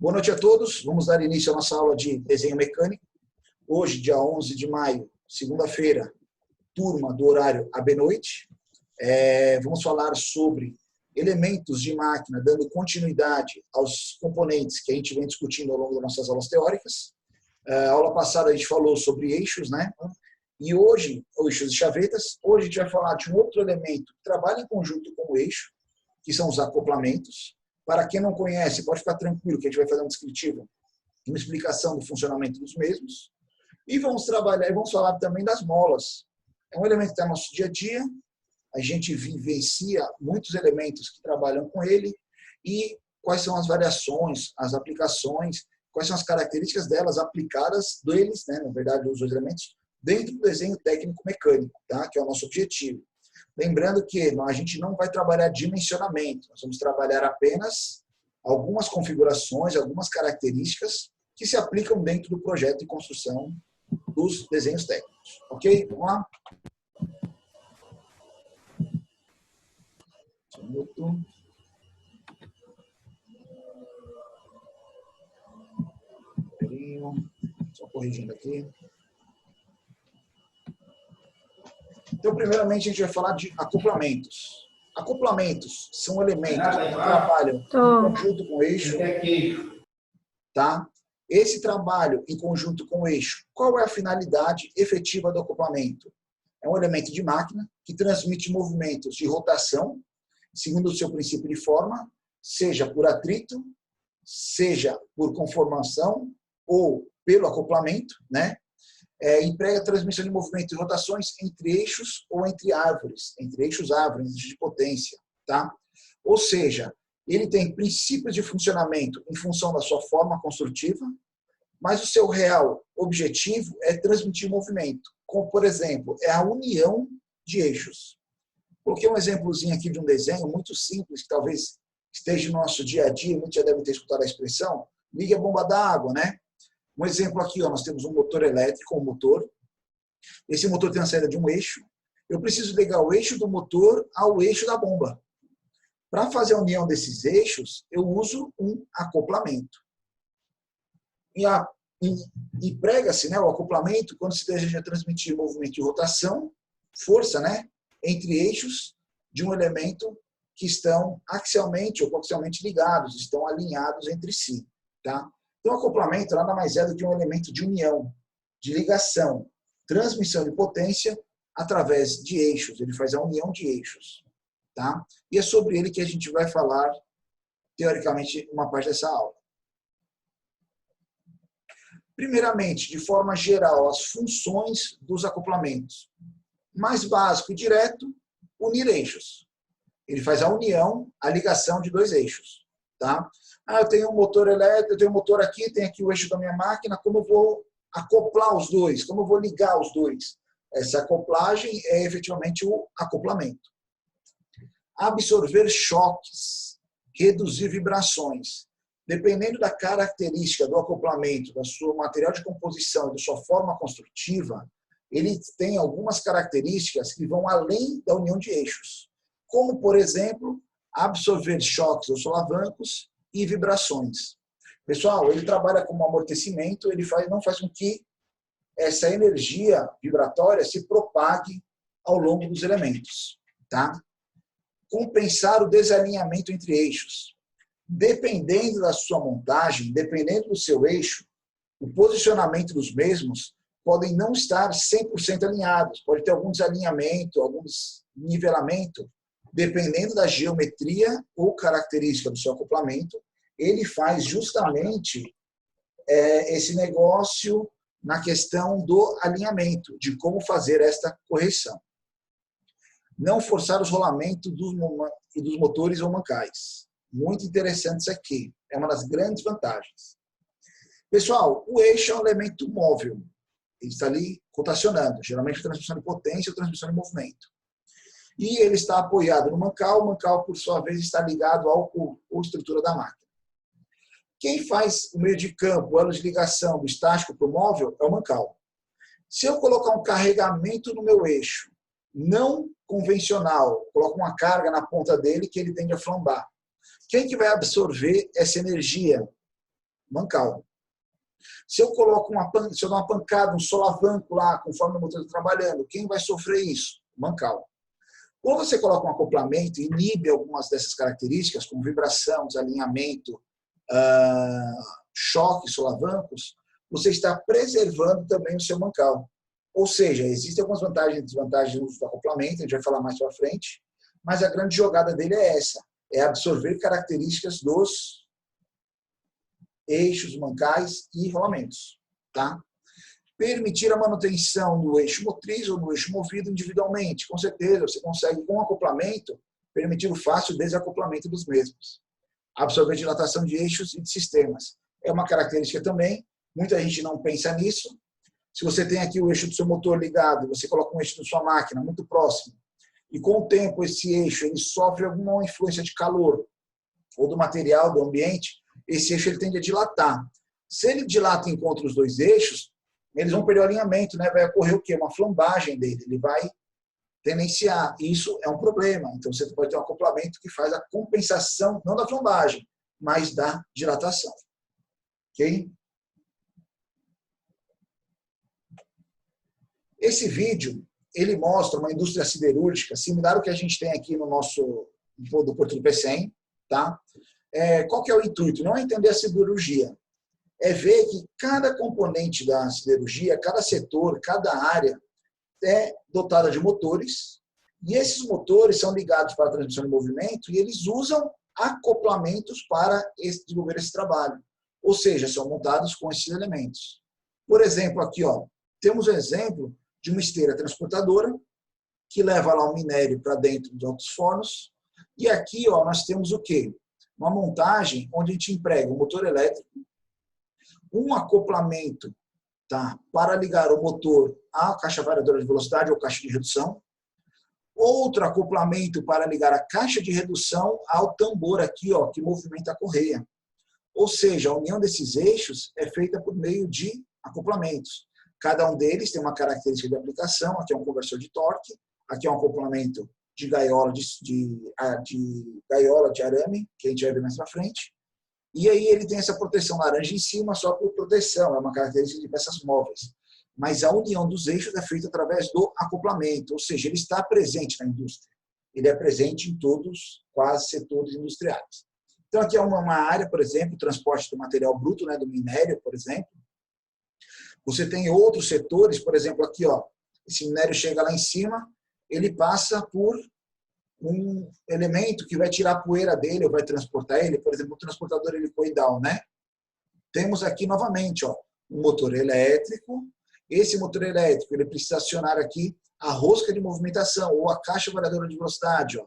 Boa noite a todos. Vamos dar início à nossa aula de desenho mecânico. Hoje, dia 11 de maio, segunda-feira, turma do horário AB-noite. Vamos falar sobre elementos de máquina, dando continuidade aos componentes que a gente vem discutindo ao longo das nossas aulas teóricas. A aula passada a gente falou sobre eixos, né? E hoje, eixos e chavetas, hoje a gente vai falar de um outro elemento que trabalha em conjunto com o eixo, que são os acoplamentos. Para quem não conhece, pode ficar tranquilo que a gente vai fazer um descritivo, uma explicação do funcionamento dos mesmos. E vamos falar também das molas. É um elemento que está no nosso dia a dia, a gente vivencia muitos elementos que trabalham com ele e quais são as variações, as aplicações, quais são as características delas aplicadas deles, né, na verdade, os dois elementos, dentro do desenho técnico-mecânico, tá? Que é o nosso objetivo. Lembrando que a gente não vai trabalhar dimensionamento, nós vamos trabalhar apenas algumas configurações, algumas características que se aplicam dentro do projeto de construção dos desenhos técnicos. Ok? Vamos lá? Um minuto. Só corrigindo aqui. Então, primeiramente, a gente vai falar de acoplamentos. Acoplamentos são elementos que trabalham em conjunto com o eixo. Tá? Esse trabalho em conjunto com o eixo, qual é a finalidade efetiva do acoplamento? É um elemento de máquina que transmite movimentos de rotação, segundo o seu princípio de forma, seja por atrito, seja por conformação ou pelo acoplamento, né? Emprega a transmissão de movimento e rotações entre eixos ou entre árvores, entre eixos árvores de potência, tá? Ou seja, ele tem princípios de funcionamento em função da sua forma construtiva, mas o seu real objetivo é transmitir movimento, como, por exemplo, é a união de eixos. Coloquei um exemplozinho aqui de um desenho muito simples, que talvez esteja no nosso dia a dia, muitos já devem ter escutado a expressão, ligue a bomba d'água, né? Um exemplo aqui, ó, nós temos um motor elétrico, um motor. Esse motor tem a saída de um eixo. Eu preciso ligar o eixo do motor ao eixo da bomba. Para fazer a união desses eixos, eu uso um acoplamento. E prega-se, né, o acoplamento quando se deseja transmitir movimento de rotação, força, né, entre eixos de um elemento que estão axialmente ou coaxialmente ligados, estão alinhados entre si, tá? Então, o acoplamento nada mais é do que um elemento de união, de ligação, transmissão de potência através de eixos. Ele faz a união de eixos, tá? E é sobre ele que a gente vai falar, teoricamente, uma parte dessa aula. Primeiramente, de forma geral, as funções dos acoplamentos. Mais básico e direto, unir eixos. Ele faz a união, a ligação de dois eixos, tá? Eu tenho um motor elétrico, eu tenho um motor aqui, tem aqui o eixo da minha máquina, como eu vou acoplar os dois? Como eu vou ligar os dois? Essa acoplagem é efetivamente o acoplamento. Absorver choques, reduzir vibrações. Dependendo da característica do acoplamento, do seu material de composição e da sua forma construtiva, ele tem algumas características que vão além da união de eixos. Como, por exemplo, absorver choques ou solavancos e vibrações. Pessoal, ele trabalha como amortecimento, ele não faz com que essa energia vibratória se propague ao longo dos elementos, tá? Compensar o desalinhamento entre eixos. Dependendo da sua montagem, dependendo do seu eixo, o posicionamento dos mesmos podem não estar 100% alinhados, pode ter algum desalinhamento, algum nivelamento, dependendo da geometria ou característica do seu acoplamento, ele faz justamente esse negócio na questão do alinhamento, de como fazer esta correção. Não forçar os rolamentos dos motores ou mancais. Muito interessante isso aqui. É uma das grandes vantagens. Pessoal, o eixo é um elemento móvel. Ele está ali rotacionando, geralmente transmissão de potência ou transmissão de movimento. E ele está apoiado no mancal, o mancal, por sua vez, está ligado à estrutura da máquina. Quem faz o meio de campo, o elo de ligação do estático para o móvel, é o mancal. Se eu colocar um carregamento no meu eixo, não convencional, coloco uma carga na ponta dele que ele tende a flambar. Quem que vai absorver essa energia mancal. Se eu coloco se eu dou uma pancada, um solavanco lá, conforme o motor está trabalhando, quem vai sofrer isso? Mancal. Quando você coloca um acoplamento e inibe algumas dessas características, como vibração, desalinhamento, choque, solavancos, você está preservando também o seu mancal. Ou seja, existem algumas vantagens e desvantagens no uso do acoplamento, a gente vai falar mais para frente, mas a grande jogada dele é essa, é absorver características dos eixos, mancais e rolamentos. Tá? Permitir a manutenção do eixo motriz ou do eixo movido individualmente. Com certeza, você consegue, com acoplamento, permitir o fácil desacoplamento dos mesmos. Absorver dilatação de eixos e de sistemas. É uma característica também, muita gente não pensa nisso. Se você tem aqui o eixo do seu motor ligado, você coloca um eixo da sua máquina muito próximo, e com o tempo esse eixo ele sofre alguma influência de calor ou do material, do ambiente, esse eixo ele tende a dilatar. Se ele dilata em contra os dois eixos, eles vão perder o alinhamento, né? Vai ocorrer o quê? Uma flambagem dele, ele vai tendenciar. Isso é um problema. Então, você pode ter um acoplamento que faz a compensação, não da flambagem, mas da dilatação. Ok? Esse vídeo, ele mostra uma indústria siderúrgica similar ao que a gente tem aqui no nosso do Porto do Pecém, tá? Qual que é o intuito? Não é entender a siderurgia, é ver que cada componente da siderurgia, cada setor, cada área é dotada de motores, e esses motores são ligados para a transmissão de movimento e eles usam acoplamentos para desenvolver esse trabalho. Ou seja, são montados com esses elementos. Por exemplo, aqui, ó, temos um exemplo de uma esteira transportadora que leva lá o minério para dentro de altos fornos. E aqui, ó, nós temos o quê? Uma montagem onde a gente emprega um motor elétrico, um acoplamento, tá, para ligar o motor à caixa variadora de velocidade ou caixa de redução, outro acoplamento para ligar a caixa de redução ao tambor aqui, ó, que movimenta a correia. Ou seja, a união desses eixos é feita por meio de acoplamentos. Cada um deles tem uma característica de aplicação. Aqui é um conversor de torque, aqui é um acoplamento de gaiola de arame, que a gente vai ver mais para frente. E aí ele tem essa proteção laranja em cima só por proteção, é uma característica de peças móveis. Mas a união dos eixos é feita através do acoplamento, ou seja, ele está presente na indústria. Ele é presente em todos, quase, setores industriais. Então aqui é uma área, por exemplo, transporte do material bruto, né, do minério, por exemplo. Você tem outros setores, por exemplo, aqui, ó, esse minério chega lá em cima, ele passa por um elemento que vai tirar a poeira dele ou vai transportar ele, por exemplo, o transportador helicoidal, né? Temos aqui novamente, ó, um motor elétrico. Esse motor elétrico ele precisa acionar aqui a rosca de movimentação ou a caixa variadora de velocidade. Ó.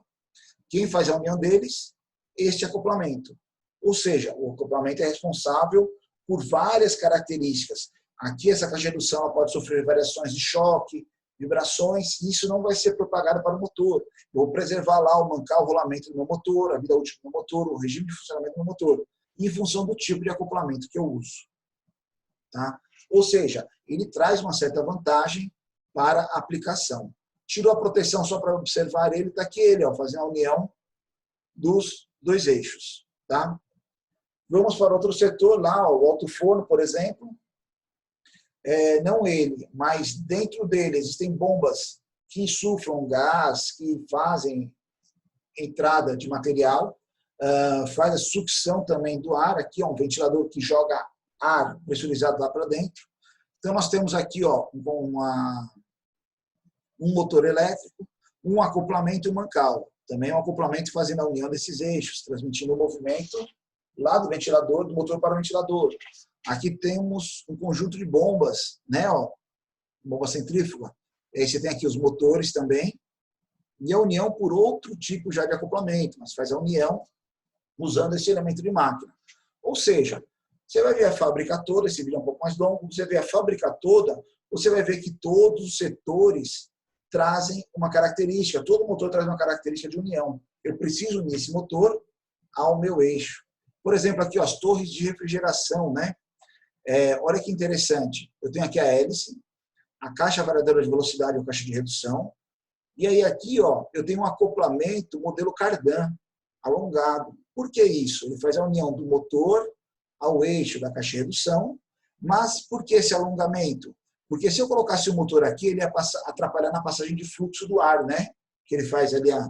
Quem faz a união deles? Este acoplamento. Ou seja, o acoplamento é responsável por várias características. Aqui essa caixa de redução ela pode sofrer variações de choque, vibrações, e isso não vai ser propagado para o motor. Eu vou preservar lá o mancal, o rolamento do meu motor, a vida útil do meu motor, o regime de funcionamento do meu motor, em função do tipo de acoplamento que eu uso. Tá? Ou seja, ele traz uma certa vantagem para a aplicação. Tirou a proteção só para observar ele, está aqui ele, ó, fazendo a união dos dois eixos. Tá? Vamos para outro setor lá, o alto forno, por exemplo. Não ele, mas dentro dele existem bombas que insuflam gás, que fazem entrada de material, faz a sucção também do ar. Aqui é um ventilador que joga ar pressurizado lá para dentro. Então nós temos aqui, ó, um motor elétrico, um acoplamento e um mancal. Também um acoplamento fazendo a união desses eixos, transmitindo o movimento lá do ventilador, do motor para o ventilador. Aqui temos um conjunto de bombas, né? Ó, bomba centrífuga. Aí você tem aqui os motores também. E a união por outro tipo já de acoplamento, mas faz a união usando esse elemento de máquina. Ou seja, você vai ver a fábrica toda, esse vídeo é um pouco mais longo, você vê a fábrica toda, você vai ver que todos os setores trazem uma característica, todo motor traz uma característica de união. Eu preciso unir esse motor ao meu eixo. Por exemplo, aqui ó, as torres de refrigeração, né? Olha que interessante. Eu tenho aqui a hélice, a caixa variadora de velocidade ou caixa de redução. E aí aqui ó, eu tenho um acoplamento modelo Cardan, alongado. Por que isso? Ele faz a união do motor ao eixo da caixa de redução. Mas por que esse alongamento? Porque se eu colocasse o motor aqui, ele ia atrapalhar na passagem de fluxo do ar, né? Que ele faz ali a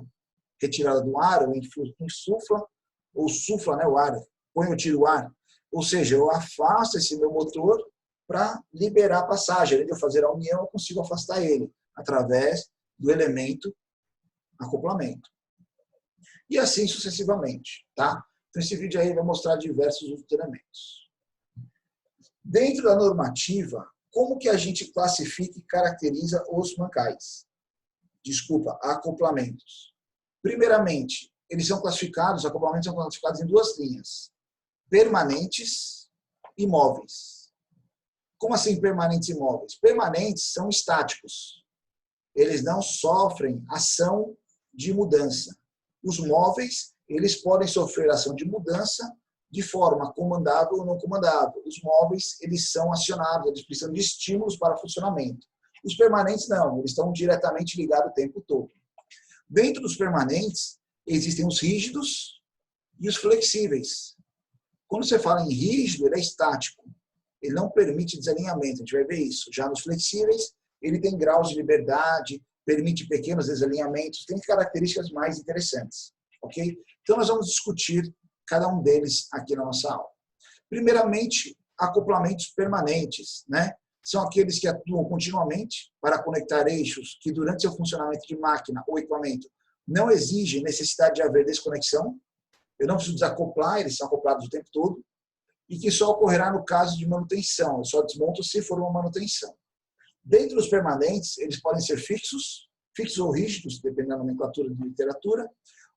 retirada do ar, ou insufla, ou sufla, né, o ar, põe ou tira o ar. Ou seja, eu afasto esse meu motor para liberar a passagem. Além de eu fazer a união, eu consigo afastar ele através do elemento acoplamento. E assim sucessivamente, tá? Então esse vídeo aí vai mostrar diversos outros elementos. Dentro da normativa, como que a gente classifica e caracteriza os mancais? Desculpa, acoplamentos. Primeiramente, eles são classificados, os acoplamentos são classificados em duas linhas: permanentes e móveis. Como assim permanentes e móveis? Permanentes são estáticos. Eles não sofrem ação de mudança. Os móveis, eles podem sofrer ação de mudança de forma comandável ou não comandável. Os móveis, eles são acionados, eles precisam de estímulos para funcionamento. Os permanentes não, eles estão diretamente ligados o tempo todo. Dentro dos permanentes, existem os rígidos e os flexíveis. Quando você fala em rígido, ele é estático. Ele não permite desalinhamento, a gente vai ver isso. Já nos flexíveis, ele tem graus de liberdade, permite pequenos desalinhamentos, tem características mais interessantes, ok? Então, nós vamos discutir cada um deles aqui na nossa aula. Primeiramente, acoplamentos permanentes, né? São aqueles que atuam continuamente para conectar eixos que, durante seu funcionamento de máquina ou equipamento, não exigem necessidade de haver desconexão. Eu não preciso desacoplar, eles são acoplados o tempo todo, e que só ocorrerá no caso de manutenção. Eu só desmonto se for uma manutenção. Dentro dos permanentes, eles podem ser fixos ou rígidos, dependendo da nomenclatura de literatura,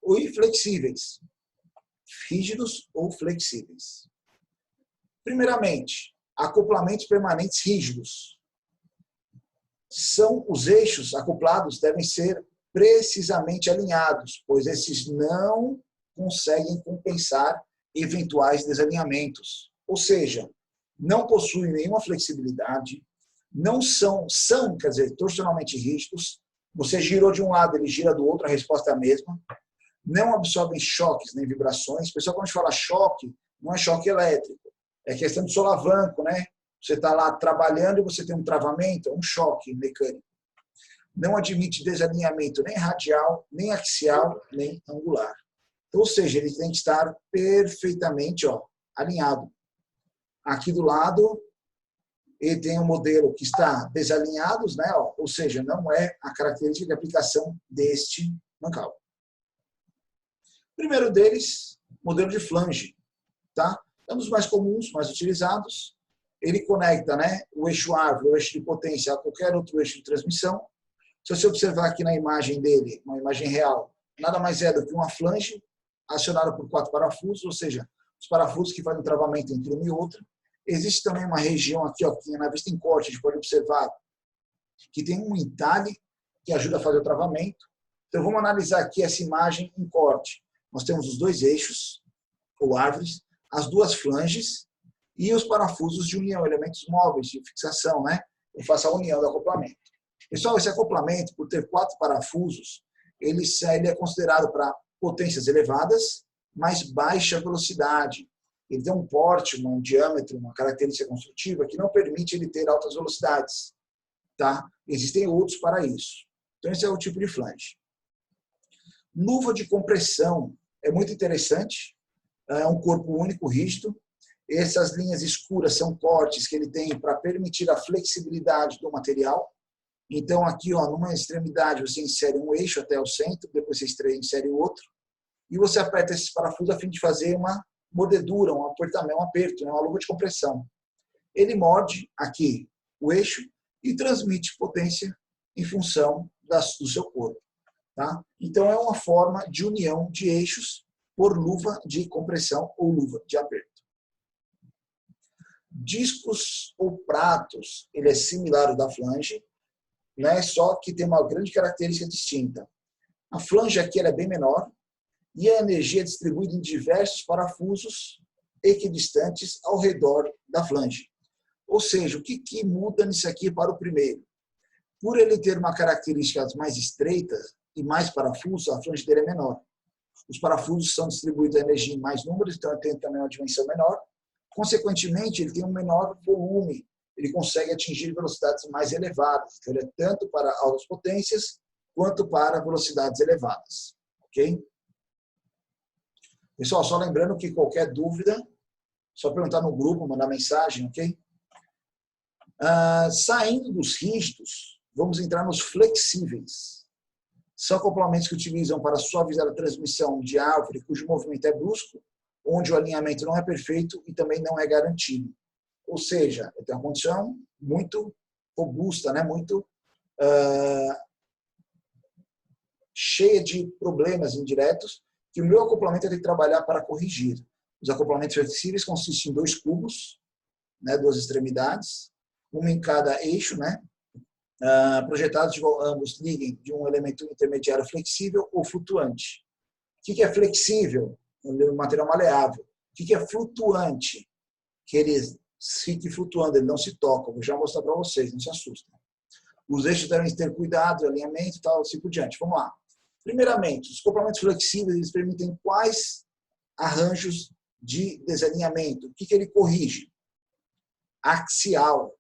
ou flexíveis, rígidos ou flexíveis. Primeiramente, acoplamentos permanentes rígidos. São os eixos acoplados devem ser precisamente alinhados, pois esses não conseguem compensar eventuais desalinhamentos. Ou seja, não possuem nenhuma flexibilidade, não são, quer dizer, torsionalmente rígidos. Você girou de um lado, ele gira do outro, a resposta é a mesma. Não absorvem choques nem vibrações. O pessoal, quando a gente fala choque, não é choque elétrico. É questão de solavanco, né? Você está lá trabalhando e você tem um travamento, é um choque mecânico. Não admite desalinhamento nem radial, nem axial, nem angular. Então, ou seja, ele tem que estar perfeitamente alinhado. Aqui do lado, ele tem um modelo que está desalinhados, né? Ou seja, não é a característica de aplicação deste mancal. Primeiro deles, modelo de flange, tá? É um dos mais comuns, mais utilizados. Ele conecta, né, o eixo árvore, o eixo de potência, a qualquer outro eixo de transmissão. Se você observar aqui na imagem dele, uma imagem real, nada mais é do que uma flange acionada por 4 parafusos, ou seja, os parafusos que fazem o travamento entre uma e outra. Existe também uma região aqui, que na vista em corte, a gente pode observar que tem um entalhe que ajuda a fazer o travamento. Então, vamos analisar aqui essa imagem em corte. Nós temos os dois eixos, ou árvores, as duas flanges e os parafusos de união, elementos móveis de fixação, né? Eu faço a união do acoplamento. Pessoal, esse acoplamento, por ter 4 parafusos, ele é considerado para potências elevadas, mas baixa velocidade. Ele tem um porte, um diâmetro, uma característica construtiva que não permite ele ter altas velocidades. Tá? Existem outros para isso. Então, esse é o tipo de flange. Luva de compressão é muito interessante. É um corpo único, rígido. Essas linhas escuras são cortes que ele tem para permitir a flexibilidade do material. Então, aqui, numa extremidade, você insere um eixo até o centro, depois você insere o outro, e você aperta esses parafusos a fim de fazer uma mordedura, um aperto, uma luva de compressão. Ele morde aqui o eixo e transmite potência em função do seu corpo. Tá? Então, é uma forma de união de eixos por luva de compressão ou luva de aperto. Discos ou pratos, ele é similar ao da flange, né? Só que tem uma grande característica distinta. A flange aqui ela é bem menor e a energia é distribuída em diversos parafusos equidistantes ao redor da flange. Ou seja, o que muda nisso aqui para o primeiro? Por ele ter uma característica mais estreita e mais parafusos, a flange dele é menor. Os parafusos são distribuídos a energia em mais números, então ele tem também uma dimensão menor. Consequentemente, ele tem um menor volume, ele consegue atingir velocidades mais elevadas. Então, ele é tanto para altas potências quanto para velocidades elevadas. Ok? Pessoal, só lembrando que qualquer dúvida, só perguntar no grupo, mandar mensagem, ok? Saindo dos rígidos, vamos entrar nos flexíveis. São acoplamentos que utilizam para suavizar a transmissão de árvore cujo movimento é brusco, onde o alinhamento não é perfeito e também não é garantido. Ou seja, eu tenho uma condição muito robusta, né? Muito cheia de problemas indiretos, que o meu acoplamento tem que trabalhar para corrigir. Os acoplamentos flexíveis consistem em 2 cubos, né? 2 extremidades, uma em cada eixo, né? Projetados de qual ambos liguem de um elemento intermediário flexível ou flutuante. O que é flexível? Um material maleável. O que é flutuante? Que ele fique flutuando, ele não se toca. Vou já mostrar para vocês, não se assustem. Os eixos devem ter cuidado, alinhamento e tal, assim por diante. Vamos lá. Primeiramente, os acoplamentos flexíveis eles permitem quais arranjos de desalinhamento? O que ele corrige? Axial.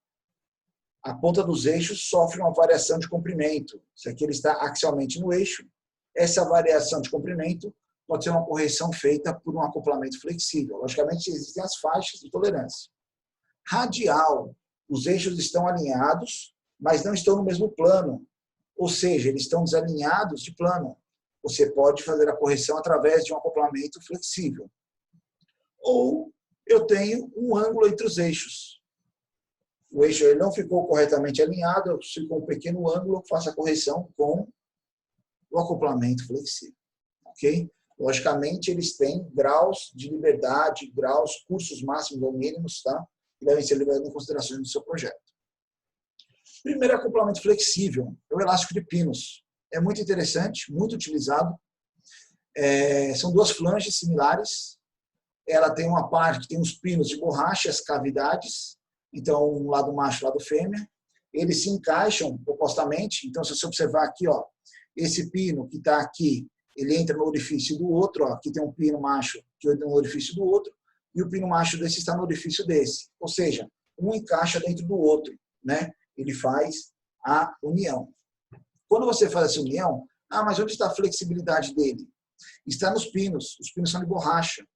A ponta dos eixos sofre uma variação de comprimento. Se aqui ele está axialmente no eixo, essa variação de comprimento pode ser uma correção feita por um acoplamento flexível. Logicamente, existem as faixas de tolerância. Radial. Os eixos estão alinhados, mas não estão no mesmo plano. Ou seja, eles estão desalinhados de plano. Você pode fazer a correção através de um acoplamento flexível. Ou eu tenho um ângulo entre os eixos. O eixo ele não ficou corretamente alinhado, eu ficou um pequeno ângulo, eu faço a correção com o acoplamento flexível. Ok? Logicamente, eles têm graus de liberdade, graus, cursos máximos ou mínimos, tá? Que devem ser levados em consideração no seu projeto. Primeiro acoplamento flexível é o elástico de pinos. É muito interessante, muito utilizado. São 2 flanges similares. Ela tem uma parte que tem os pinos de borracha, as cavidades. Então, um lado macho e um lado fêmea. Eles se encaixam opostamente. Então, se você observar aqui, ó, esse pino que está aqui, ele entra no orifício do outro. Ó, aqui tem um pino macho que entra no orifício do outro. E o pino macho desse está no orifício desse. Ou seja, um encaixa dentro do outro, né? Ele faz a união. Quando você faz essa união, mas onde está a flexibilidade dele? Está nos pinos. Os pinos são de borracha.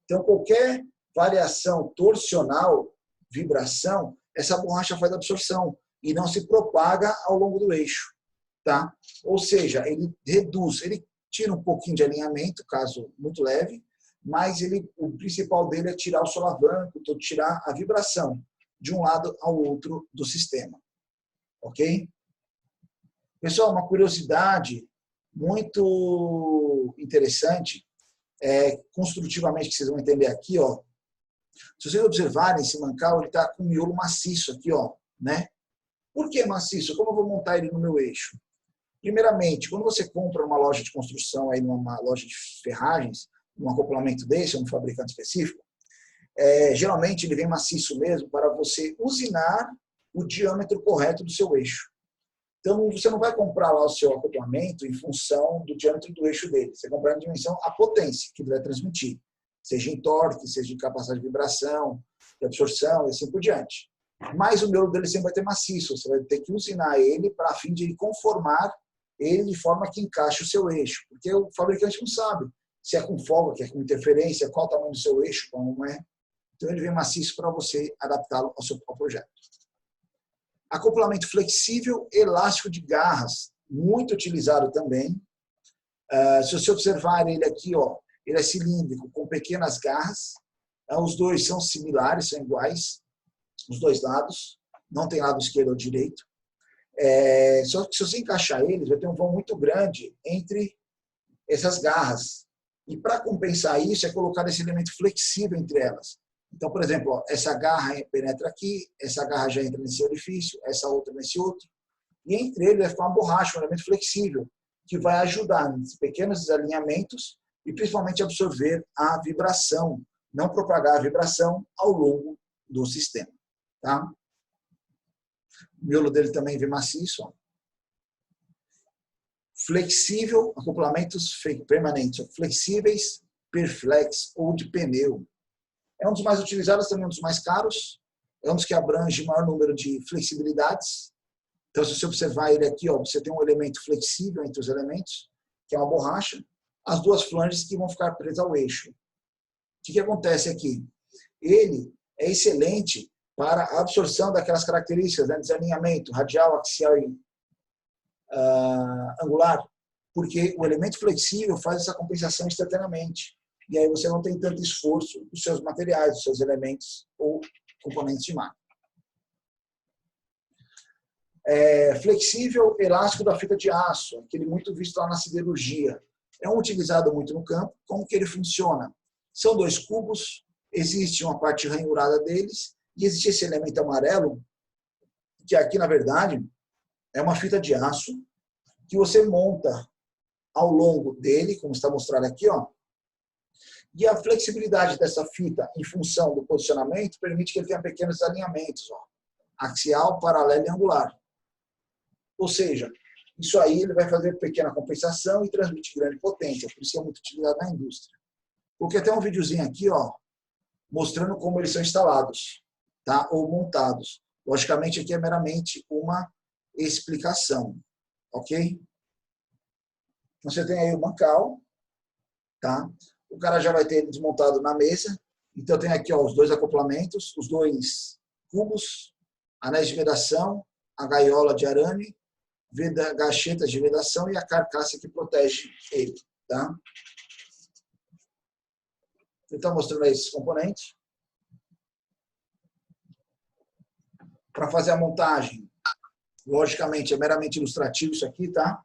Então, qualquer variação torsional, vibração, essa borracha faz absorção e não se propaga ao longo do eixo. Tá? Ou seja, ele reduz, ele tira um pouquinho de alinhamento, caso muito leve, mas o principal dele é tirar o solavanco, tirar a vibração de um lado ao outro do sistema. Ok? Pessoal, uma curiosidade muito interessante, construtivamente, que vocês vão entender aqui, ó. Se vocês observarem, esse mancal, ele está com um miolo maciço aqui, ó, né? Por que maciço? Como eu vou montar ele no meu eixo? Primeiramente, quando você compra uma loja de construção, aí numa loja de ferragens, um acoplamento desse, um fabricante específico, geralmente ele vem maciço mesmo para você usinar o diâmetro correto do seu eixo. Então, você não vai comprar lá o seu acoplamento em função do diâmetro do eixo dele. Você compra em dimensão a potência que ele vai transmitir. Seja em torque, seja em capacidade de vibração, de absorção e assim por diante. Mas o miolo dele sempre vai ter maciço. Você vai ter que usinar ele para a fim de conformar ele de forma que encaixe o seu eixo. Porque o fabricante não sabe se é com folga, se é com interferência, qual o tamanho do seu eixo, qual não é. Então, ele vem maciço para você adaptá-lo ao projeto. Acoplamento flexível, elástico de garras, muito utilizado também. Se você observar ele aqui, ó, ele é cilíndrico, com pequenas garras. Os dois são similares, são iguais, os dois lados. Não tem lado esquerdo ou direito. Só que se você encaixar eles, vai ter um vão muito grande entre essas garras. E para compensar isso, é colocar esse elemento flexível entre elas. Então, por exemplo, ó, essa garra penetra aqui, essa garra já entra nesse orifício, essa outra nesse outro. E entre eles vai ficar uma borracha, um elemento flexível, que vai ajudar nesses pequenos desalinhamentos e principalmente absorver a vibração, não propagar a vibração ao longo do sistema. Tá? O miolo dele também vem maciço. Ó. Flexível, acoplamentos permanentes, flexíveis, perflex ou de pneu. É um dos mais utilizados, também um dos mais caros. É um dos que abrange o maior número de flexibilidades. Então, se você observar ele aqui, ó, você tem um elemento flexível entre os elementos, que é uma borracha, as duas flanges que vão ficar presas ao eixo. O que acontece aqui? Ele é excelente para a absorção daquelas características, né, desalinhamento radial, axial e angular, porque o elemento flexível faz essa compensação instantaneamente. E aí você não tem tanto esforço dos seus materiais, dos seus elementos ou componentes de máquina. Flexível, elástico da fita de aço, aquele muito visto lá na siderurgia. É um utilizado muito no campo. Como que ele funciona? São dois cubos, existe uma parte ranhurada deles, e existe esse elemento amarelo, que aqui, na verdade, é uma fita de aço, que você monta ao longo dele, como está mostrado aqui, ó, e a flexibilidade dessa fita, em função do posicionamento, permite que ele tenha pequenos alinhamentos, ó, axial, paralelo e angular. Ou seja, isso aí ele vai fazer pequena compensação e transmitir grande potência, por isso é muito utilizado na indústria. Porque tem um videozinho aqui, ó, mostrando como eles são instalados, tá? Ou montados. Logicamente, aqui é meramente uma explicação, ok? Então, você tem aí o bancal, tá? O cara já vai ter ele desmontado na mesa. Então, tem aqui, ó, os dois acoplamentos, os dois cubos, anéis de vedação, a gaiola de arame, gachetas de vedação e a carcaça que protege ele, tá? Então, mostrando aí esses componentes. Para fazer a montagem, logicamente, é meramente ilustrativo isso aqui, tá?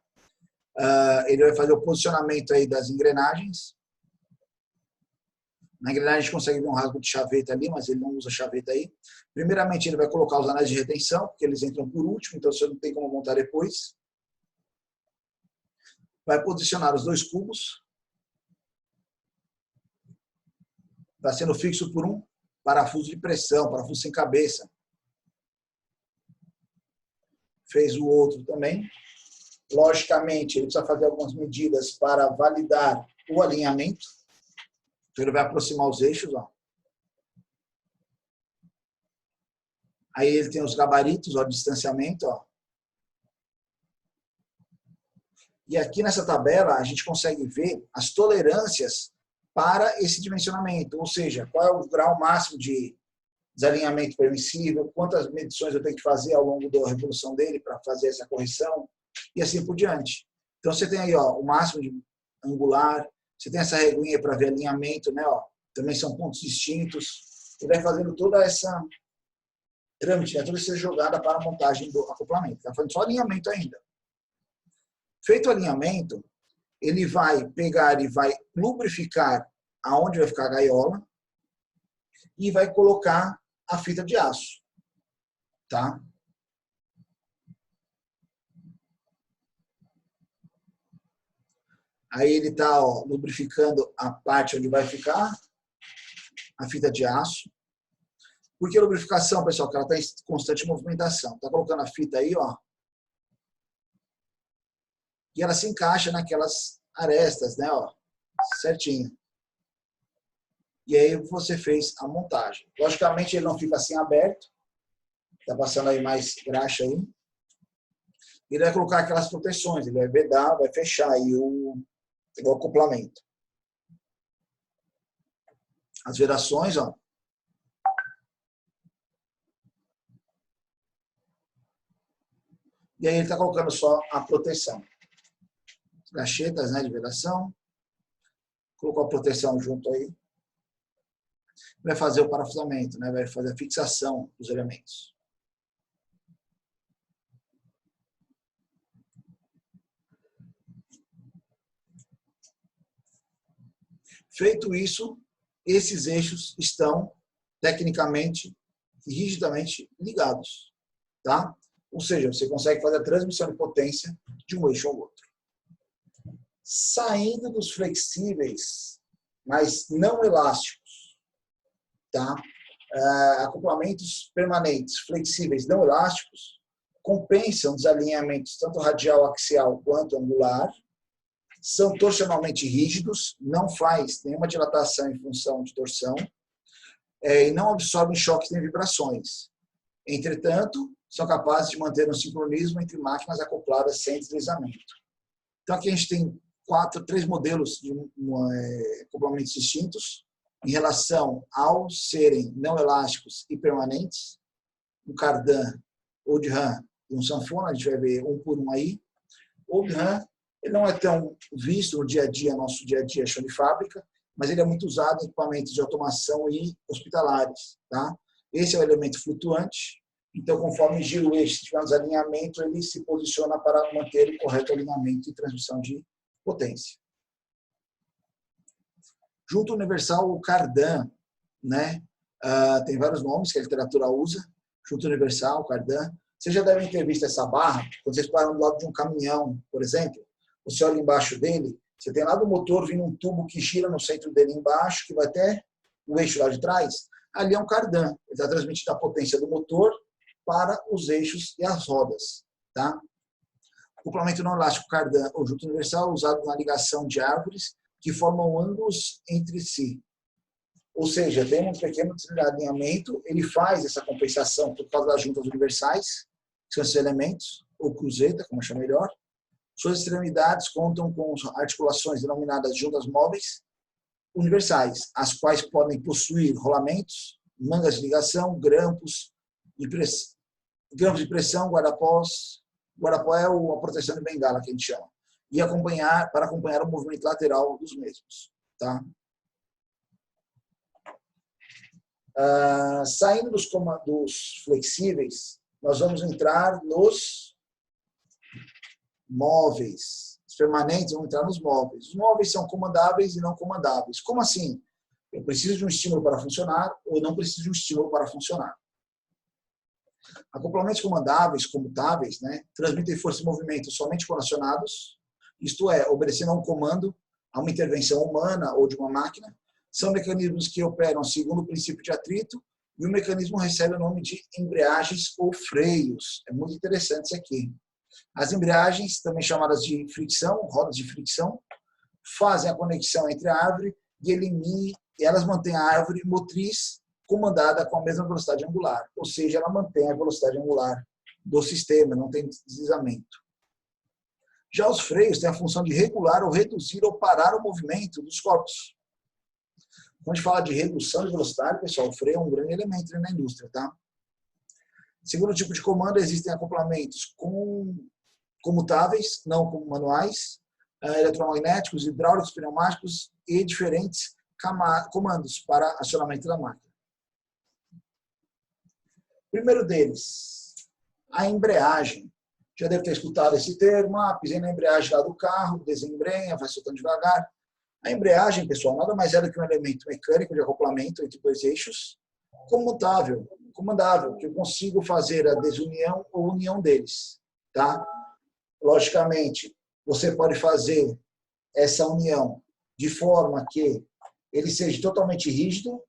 Ele vai fazer o posicionamento aí das engrenagens. Na engrenagem a gente consegue ver um rasgo de chaveta ali, mas ele não usa chaveta aí. Primeiramente, ele vai colocar os anéis de retenção, porque eles entram por último, então você não tem como montar depois. Vai posicionar os dois cubos. Está sendo fixo por um parafuso de pressão, parafuso sem cabeça. Fez o outro também. Logicamente, ele precisa fazer algumas medidas para validar o alinhamento. Então, ele vai aproximar os eixos, ó. Aí ele tem os gabaritos, ó, de distanciamento, ó. E aqui nessa tabela a gente consegue ver as tolerâncias para esse dimensionamento, ou seja, qual é o grau máximo de desalinhamento permissível, quantas medições eu tenho que fazer ao longo da revolução dele para fazer essa correção, e assim por diante. Então você tem aí, ó, o máximo de angular, você tem essa reguinha para ver alinhamento, né, ó, também são pontos distintos. Ele vai fazendo toda essa trâmite, né, toda essa jogada para a montagem do acoplamento. Está fazendo só alinhamento ainda. Feito o alinhamento, ele vai pegar e vai lubrificar aonde vai ficar a gaiola e vai colocar a fita de aço, tá? Aí ele está lubrificando a parte onde vai ficar a fita de aço. Por que a lubrificação, pessoal? Porque ela está em constante movimentação. Está colocando a fita aí, ó. E ela se encaixa naquelas arestas, né, ó, certinho. E aí você fez a montagem. Logicamente ele não fica assim aberto. Tá passando aí mais graxa aí. Ele vai colocar aquelas proteções, ele vai vedar, vai fechar aí o acoplamento. As vedações, ó. E aí ele está colocando só a proteção. Gachetas, né, de vedação. Colocou a proteção junto aí. Vai fazer o parafusamento, né, vai fazer a fixação dos elementos. Feito isso, esses eixos estão tecnicamente e rigidamente ligados, tá? Ou seja, você consegue fazer a transmissão de potência de um eixo ao outro. Saindo dos flexíveis, mas não elásticos, tá? Acoplamentos permanentes, flexíveis, não elásticos, compensam desalinhamentos tanto radial, axial quanto angular, são torsionalmente rígidos, não faz nenhuma dilatação em função de torção, e não absorvem choques nem vibrações. Entretanto, são capazes de manter um sincronismo entre máquinas acopladas sem deslizamento. Então, aqui a gente tem três modelos de acoplamentos distintos em relação ao serem não elásticos e permanentes. Um cardan, old RAM e um sanfona, a gente vai ver um por um aí. Old RAM, ele não é tão visto no dia a dia, nosso dia a dia chão de fábrica, mas ele é muito usado em equipamentos de automação e hospitalares. Tá? Esse é o elemento flutuante, então conforme gira o eixo, se tivermos alinhamento, ele se posiciona para manter o correto alinhamento e transmissão de potência. Junto universal, o cardan, né? Tem vários nomes que a literatura usa. Junto universal, cardan. Vocês já devem ter visto essa barra, quando vocês param do lado de um caminhão, por exemplo, você olha embaixo dele, você tem lá do motor vindo um tubo que gira no centro dele embaixo, que vai até o eixo lá de trás. Ali é um cardan. Ele está transmitindo a potência do motor para os eixos e as rodas. Tá? Acoplamento não elástico cardan ou junto universal usado na ligação de árvores que formam ângulos entre si. Ou seja, tem um pequeno alinhamento, ele faz essa compensação por causa das juntas universais, que são esses elementos, ou cruzeta, como chama melhor. Suas extremidades contam com articulações denominadas juntas móveis universais, as quais podem possuir rolamentos, mangas de ligação, grampos de pressão, guarda-pós. Guarda-pó é a proteção de bengala, que a gente chama. E para acompanhar o movimento lateral dos mesmos. Tá? Saindo dos comandos flexíveis, nós vamos entrar nos móveis. Os permanentes vão entrar nos móveis. Os móveis são comandáveis e não comandáveis. Como assim? Eu preciso de um estímulo para funcionar ou não preciso de um estímulo para funcionar. Acoplamentos comandáveis, comutáveis, né, transmitem força e movimento somente quando acionados, isto é, obedecendo a um comando, a uma intervenção humana ou de uma máquina. São mecanismos que operam segundo o princípio de atrito e o mecanismo recebe o nome de embreagens ou freios. É muito interessante isso aqui. As embreagens, também chamadas de fricção, rodas de fricção, fazem a conexão entre a árvore e elas mantêm a árvore motriz comandada com a mesma velocidade angular. Ou seja, ela mantém a velocidade angular do sistema, não tem deslizamento. Já os freios têm a função de regular ou reduzir ou parar o movimento dos corpos. Quando a gente fala de redução de velocidade, pessoal, o freio é um grande elemento na indústria, tá? Segundo tipo de comando, existem acoplamentos comutáveis, não como manuais, eletromagnéticos, hidráulicos, pneumáticos e diferentes comandos para acionamento da máquina. Primeiro deles, a embreagem. Já deve ter escutado esse termo, pisei na embreagem lá do carro, desembrenha, vai soltando devagar. A embreagem, pessoal, nada mais é do que um elemento mecânico de acoplamento entre dois eixos, comandável, que eu consigo fazer a desunião ou união deles. Tá? Logicamente, você pode fazer essa união de forma que ele seja totalmente rígido,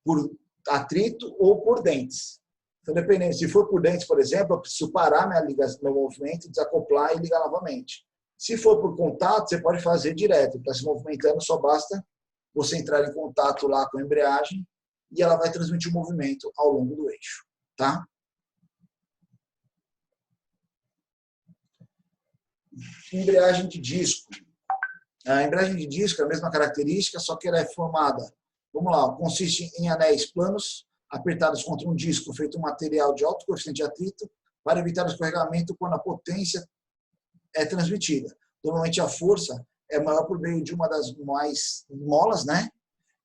por atrito ou por dentes. Então, dependendo, se for por dentes, por exemplo, eu preciso parar meu movimento, desacoplar e ligar novamente. Se for por contato, você pode fazer direto. Está se movimentando, só basta você entrar em contato lá com a embreagem e ela vai transmitir o movimento ao longo do eixo. Tá? Embreagem de disco. A embreagem de disco é a mesma característica, só que ela é formada, vamos lá, consiste em anéis planos apertados contra um disco feito um material de alto coeficiente de atrito para evitar o escorregamento quando a potência é transmitida. Normalmente a força é maior por meio de uma das mais molas, né?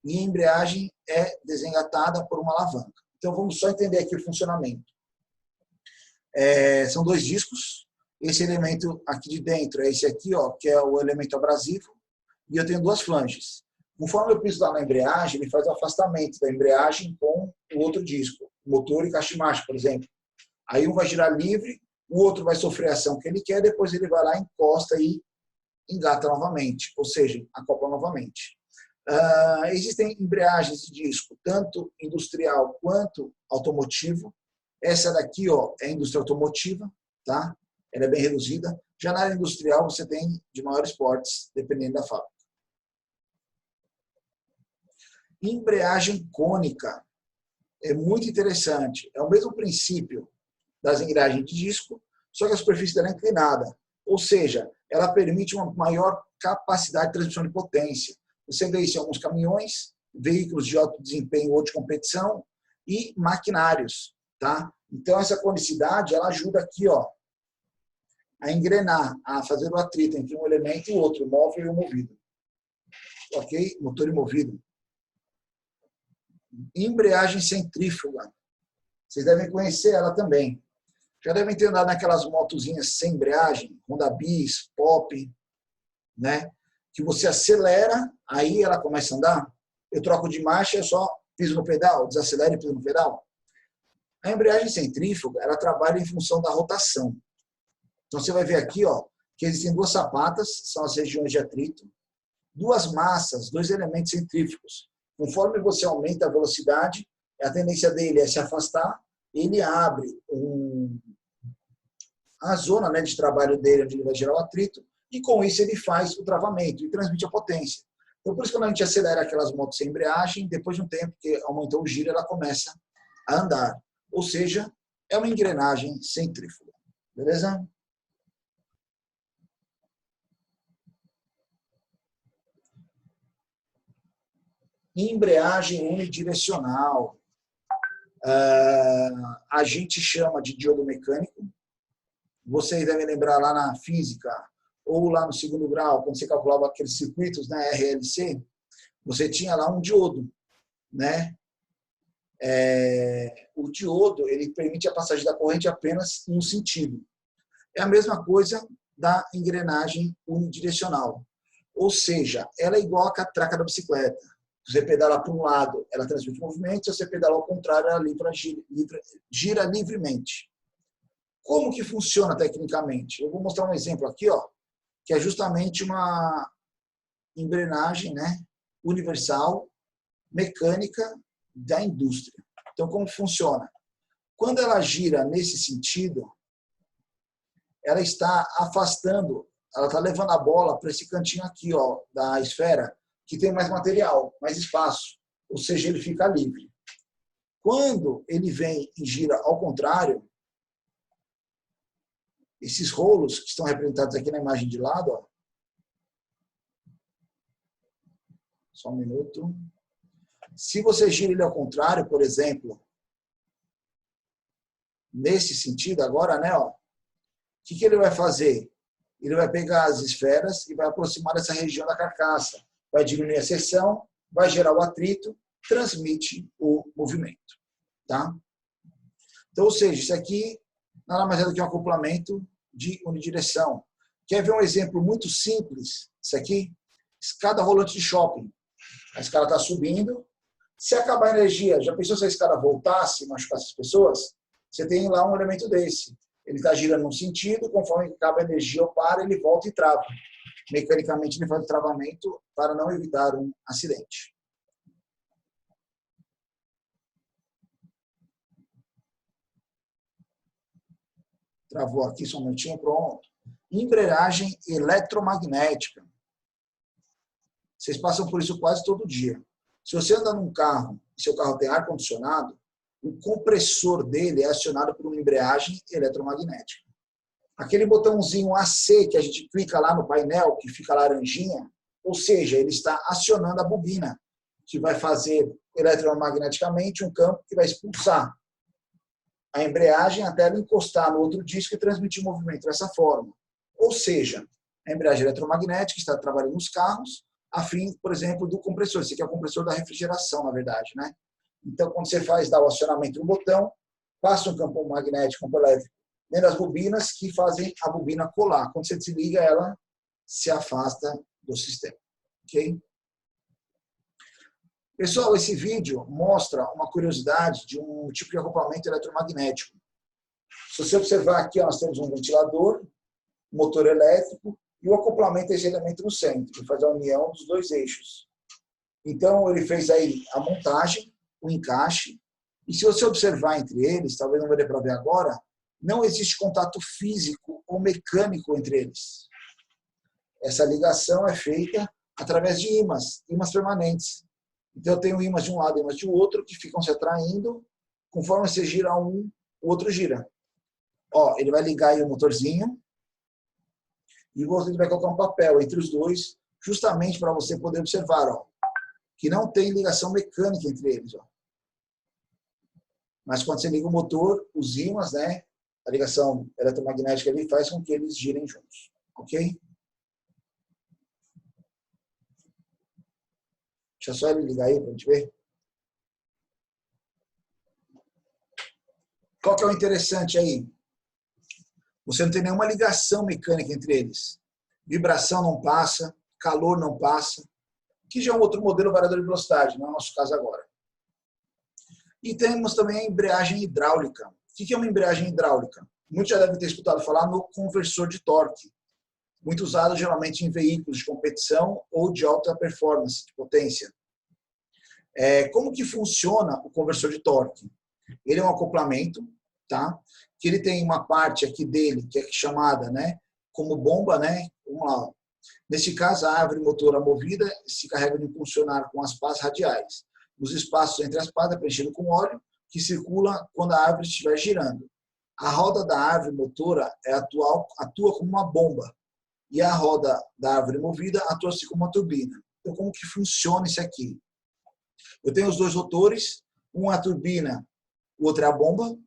E a embreagem é desengatada por uma alavanca. Então vamos só entender aqui o funcionamento. São dois discos. Esse elemento aqui de dentro é esse aqui, ó, que é o elemento abrasivo. E eu tenho duas flanges. Conforme eu piso lá na embreagem, ele faz o afastamento da embreagem com o outro disco, motor e caixa de marcha, por exemplo. Aí um vai girar livre, o outro vai sofrer a ação que ele quer, depois ele vai lá, encosta e engata novamente, ou seja, acopla novamente. Existem embreagens de disco, tanto industrial quanto automotivo. Essa daqui, ó, é indústria automotiva, tá? Ela é bem reduzida. Já na área industrial, você tem de maiores portes, dependendo da fábrica. Embreagem cônica. É muito interessante. É o mesmo princípio das embreagens de disco, só que a superfície dela é inclinada. Ou seja, ela permite uma maior capacidade de transmissão de potência. Você vê isso em alguns caminhões, veículos de alto desempenho ou de competição e maquinários. Tá? Então, essa conicidade ela ajuda aqui ó, a engrenar, a fazer o atrito entre um elemento e o outro, o móvel e o movido. Ok? Motor e movido. Embreagem centrífuga. Vocês devem conhecer ela também. Já devem ter andado naquelas motozinhas sem embreagem, Honda Bis, Pop, né? Que você acelera, aí ela começa a andar. Eu troco de marcha, eu só piso no pedal, desacelero e piso no pedal. A embreagem centrífuga, ela trabalha em função da rotação. Então você vai ver aqui, ó, que existem duas sapatas, são as regiões de atrito, duas massas, dois elementos centrífugos. Conforme você aumenta a velocidade, a tendência dele é se afastar, ele abre a zona, né, de trabalho dele, onde ele vai gerar o atrito, e com isso ele faz o travamento e transmite a potência. Então, por isso, quando a gente acelera aquelas motos sem embreagem, depois de um tempo que aumentou o giro, ela começa a andar. Ou seja, é uma engrenagem centrífuga. Beleza? Embreagem unidirecional. A gente chama de diodo mecânico. Vocês devem lembrar lá na física, ou lá no segundo grau, quando você calculava aqueles circuitos, né, RLC, você tinha lá um diodo, né? O diodo ele permite a passagem da corrente apenas em um sentido. É a mesma coisa da engrenagem unidirecional. Ou seja, ela é igual à catraca da bicicleta. Se você pedala para um lado, ela transmite movimento, se você pedala ao contrário, ela gira livremente. Como que funciona tecnicamente? Eu vou mostrar um exemplo aqui, ó, que é justamente uma engrenagem, né, universal, mecânica da indústria. Então, como funciona? Quando ela gira nesse sentido, ela está afastando, ela está levando a bola para esse cantinho aqui, ó, da esfera, que tem mais material, mais espaço, ou seja, ele fica livre. Quando ele vem e gira ao contrário, esses rolos que estão representados aqui na imagem de lado, ó, só um minuto. Se você gira ele ao contrário, por exemplo, nesse sentido agora, né, ó, o que ele vai fazer? Ele vai pegar as esferas e vai aproximar dessa região da carcaça. Vai diminuir a seção, vai gerar o atrito, transmite o movimento. Tá? Então, ou seja, isso aqui nada mais é do que um acoplamento de unidireção. Quer ver um exemplo muito simples? Isso aqui, escada rolante de shopping. A escada está subindo. Se acabar a energia, já pensou se a escada voltasse e machucasse as pessoas? Você tem lá um elemento desse. Ele está girando num sentido, conforme acaba a energia ou para, ele volta e trava. Mecanicamente, ele faz o travamento para não evitar um acidente. Travou aqui, só um minutinho, pronto. Embreagem eletromagnética. Vocês passam por isso quase todo dia. Se você anda num carro, e seu carro tem ar-condicionado, o compressor dele é acionado por uma embreagem eletromagnética. Aquele botãozinho AC que a gente clica lá no painel, que fica laranjinha, ou seja, ele está acionando a bobina, que vai fazer eletromagneticamente um campo que vai expulsar a embreagem até ela encostar no outro disco e transmitir o movimento dessa forma. Ou seja, a embreagem eletromagnética está trabalhando nos carros, a fim, por exemplo, do compressor. Esse aqui é o compressor da refrigeração, na verdade, né? Então, quando você dá o acionamento no botão, passa um campo magnético, campo elétrico, dentro das bobinas que fazem a bobina colar. Quando você desliga, ela se afasta do sistema. Ok? Pessoal, esse vídeo mostra uma curiosidade de um tipo de acoplamento eletromagnético. Se você observar aqui, nós temos um ventilador, motor elétrico e o acoplamento é esse elemento no centro, que faz a união dos dois eixos. Então, ele fez aí a montagem, o encaixe, e se você observar entre eles, talvez não vai dar para ver agora, não existe contato físico ou mecânico entre eles. Essa ligação é feita através de ímãs permanentes. Então, eu tenho ímãs de um lado e ímãs de outro que ficam se atraindo. Conforme você gira um, o outro gira. Ó, ele vai ligar aí o motorzinho e você vai colocar um papel entre os dois, justamente para você poder observar, ó, que não tem ligação mecânica entre eles. Ó. Mas quando você liga o motor, os ímãs, né, a ligação eletromagnética ali faz com que eles girem juntos. Ok? Deixa só ele ligar aí para a gente ver. Qual que é o interessante aí? Você não tem nenhuma ligação mecânica entre eles. Vibração não passa, calor não passa, que já é um outro modelo variador de velocidade, não é o nosso caso agora. E temos também a embreagem hidráulica. O que é uma embreagem hidráulica? Muitos já devem ter escutado falar no conversor de torque, muito usado geralmente em veículos de competição ou de alta performance, de potência. Como que funciona o conversor de torque? Ele é um acoplamento, tá? Que ele tem uma parte aqui dele que é chamada, né, como bomba, né? Vamos lá. Nesse caso, a árvore motora movida se carrega de impulsionar com as pás radiais. Os espaços entre as pás é preenchido com óleo que circula quando a árvore estiver girando. A roda da árvore motora atua como uma bomba e a roda da árvore movida atua-se como uma turbina. Então, como que funciona isso aqui? Eu tenho os dois rotores, um é a turbina, o outro é a bomba.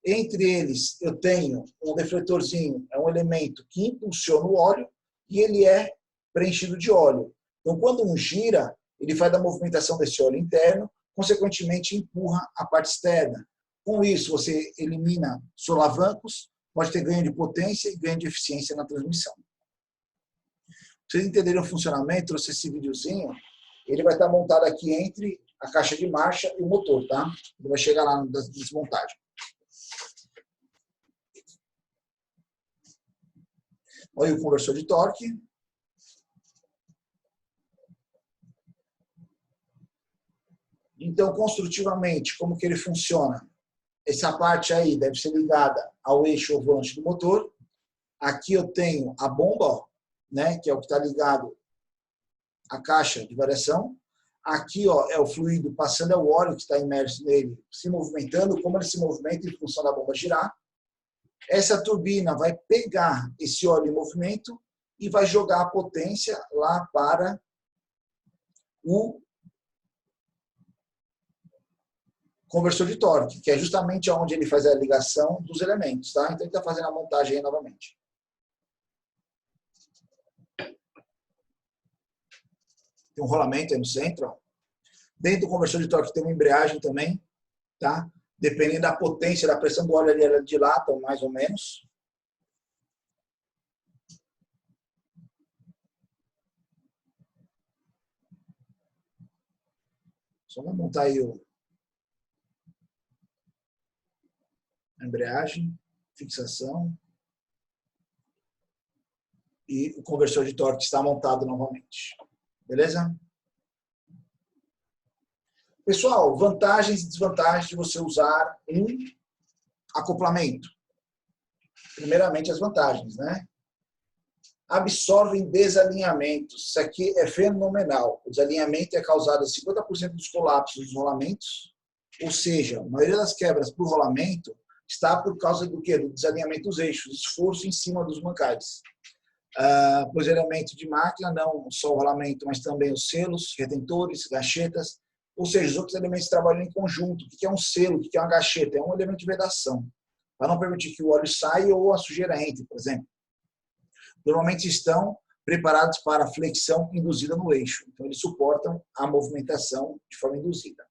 Entre eles, eu tenho um defletorzinho, é um elemento que impulsiona o óleo e ele é preenchido de óleo. Então, quando um gira, ele faz a movimentação desse óleo interno, consequentemente empurra a parte externa. Com isso, você elimina solavancos, pode ter ganho de potência e ganho de eficiência na transmissão. Pra vocês entenderem o funcionamento, trouxe esse videozinho, ele vai estar montado aqui entre a caixa de marcha e o motor, tá? Ele vai chegar lá na desmontagem. Olha o conversor de torque. Então, construtivamente, como que ele funciona? Essa parte aí deve ser ligada ao eixo ou volante do motor. Aqui eu tenho a bomba, ó, né, que é o que está ligado à caixa de variação. Aqui, ó, é o fluido passando, é o óleo que está imerso nele, se movimentando, como ele se movimenta em função da bomba girar. Essa turbina vai pegar esse óleo em movimento e vai jogar a potência lá para o conversor de torque, que é justamente onde ele faz a ligação dos elementos, tá? Então ele está fazendo a montagem aí novamente. Tem um rolamento aí no centro, ó. Dentro do conversor de torque tem uma embreagem também, tá? Dependendo da potência, da pressão do óleo ali, ela dilata mais ou menos. Só vou montar aí a embreagem, fixação. E o conversor de torque está montado novamente. Beleza? Pessoal, vantagens e desvantagens de você usar um acoplamento. Primeiramente, as vantagens, né? Absorvem desalinhamentos. Isso aqui é fenomenal. O desalinhamento é causado a 50% dos colapsos dos rolamentos, ou seja, a maioria das quebras por rolamento está por causa do quê? Do desalinhamento dos eixos, esforço em cima dos bancais. Pois elementos de máquina, não só o rolamento, mas também os selos, retentores, gachetas, ou seja, os outros elementos trabalham em conjunto. O que é um selo? O que é uma gacheta? É um elemento de vedação, para não permitir que o óleo saia ou a sujeira entre, por exemplo. Normalmente estão preparados para a flexão induzida no eixo. Então, eles suportam a movimentação de forma induzida.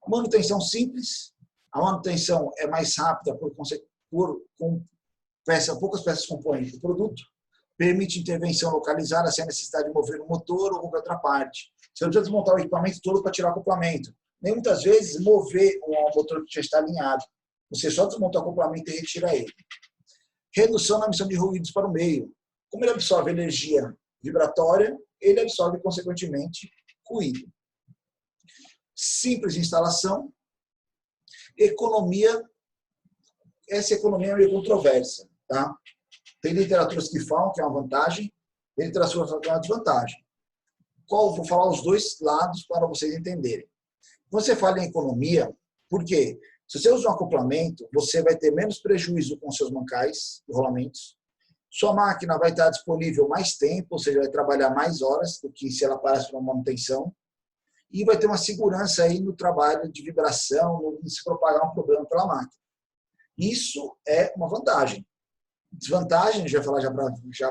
Manutenção simples. A manutenção é mais rápida poucas peças compõem o produto. Permite intervenção localizada sem a necessidade de mover o motor ou qualquer outra parte. Você não precisa desmontar o equipamento todo para tirar o acoplamento. Nem muitas vezes mover um motor que já está alinhado. Você só desmonta o acoplamento e retira ele. Redução na emissão de ruídos para o meio. Como ele absorve energia vibratória, ele absorve, consequentemente, ruído. Simples de instalação. Economia. Essa economia é meio controversa, tá? Tem literaturas que falam que é uma vantagem, tem literaturas que falam que é uma desvantagem. vou falar os dois lados para vocês entenderem. Você fala em economia, por quê? Se você usa um acoplamento, você vai ter menos prejuízo com seus mancais e rolamentos. Sua máquina vai estar disponível mais tempo, ou seja, vai trabalhar mais horas do que se ela parasse para uma manutenção. E vai ter uma segurança aí no trabalho de vibração, não se propagar um problema pela máquina. Isso é uma vantagem. Desvantagem, já falar já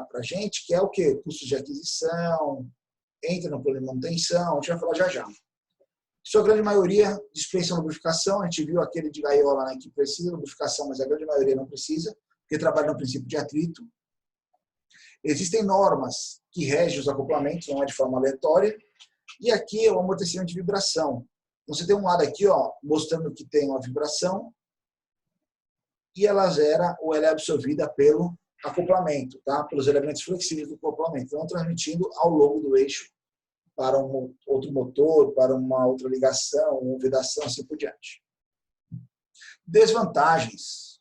para a gente, que é o quê? Custos de aquisição, entra no plano de manutenção, a gente vai falar já já. Sua grande maioria dispensa lubrificação, a gente viu aquele de gaiola, né, que precisa de lubrificação, mas a grande maioria não precisa, porque trabalha no princípio de atrito. Existem normas que regem os acoplamentos, não é de forma aleatória, e aqui é o amortecimento de vibração. Então, você tem um lado aqui, ó, mostrando que tem uma vibração, e ela gera ou ela é absorvida pelo acoplamento, tá? Pelos elementos flexíveis do acoplamento, então transmitindo ao longo do eixo para um outro motor, para uma outra ligação, uma vedação, assim por diante. Desvantagens.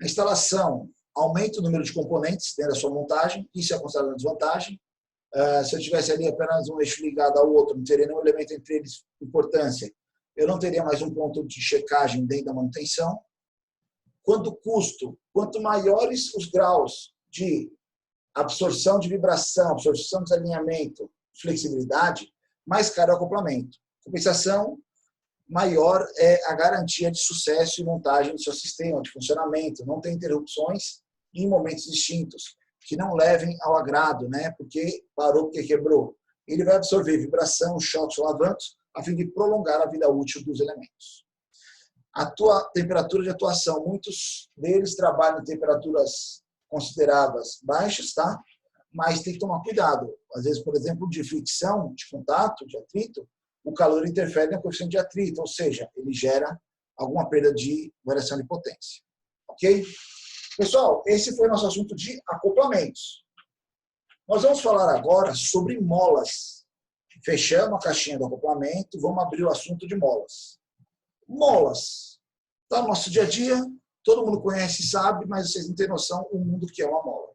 A instalação aumenta o número de componentes dentro da sua montagem, isso é considerado uma desvantagem. Se eu tivesse ali apenas um eixo ligado ao outro, não teria nenhum elemento entre eles de importância, eu não teria mais um ponto de checagem dentro da manutenção. Quanto custo, quanto maiores os graus de absorção de vibração, absorção de desalinhamento, flexibilidade, mais caro é o acoplamento. Compensação, maior é a garantia de sucesso e montagem do seu sistema, de funcionamento. Não tem interrupções em momentos distintos, que não levem ao agrado, né? Porque parou, porque quebrou. Ele vai absorver vibração, choques, alavancos, a fim de prolongar a vida útil dos elementos. A temperatura de atuação, muitos deles trabalham em temperaturas consideradas baixas, tá? Mas tem que tomar cuidado. Às vezes, por exemplo, de fricção, de contato, de atrito, o calor interfere no coeficiente de atrito, ou seja, ele gera alguma perda de variação de potência. Ok? Pessoal, esse foi o nosso assunto de acoplamentos. Nós vamos falar agora sobre molas. Fechamos a caixinha do acoplamento, vamos abrir o assunto de molas. Molas. Está no nosso dia a dia, todo mundo conhece e sabe, mas vocês não têm noção do mundo que é uma mola.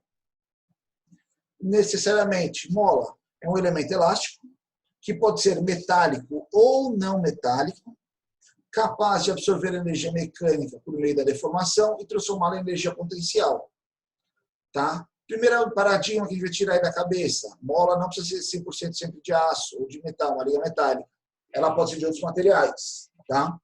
Necessariamente, mola é um elemento elástico, que pode ser metálico ou não metálico, capaz de absorver energia mecânica por meio da deformação e transformá-la em energia potencial. Tá? Primeiro paradigma que a gente vai tirar aí da cabeça. Mola não precisa ser 100% sempre de aço ou de metal, uma liga metálica. Ela pode ser de outros materiais. Tá?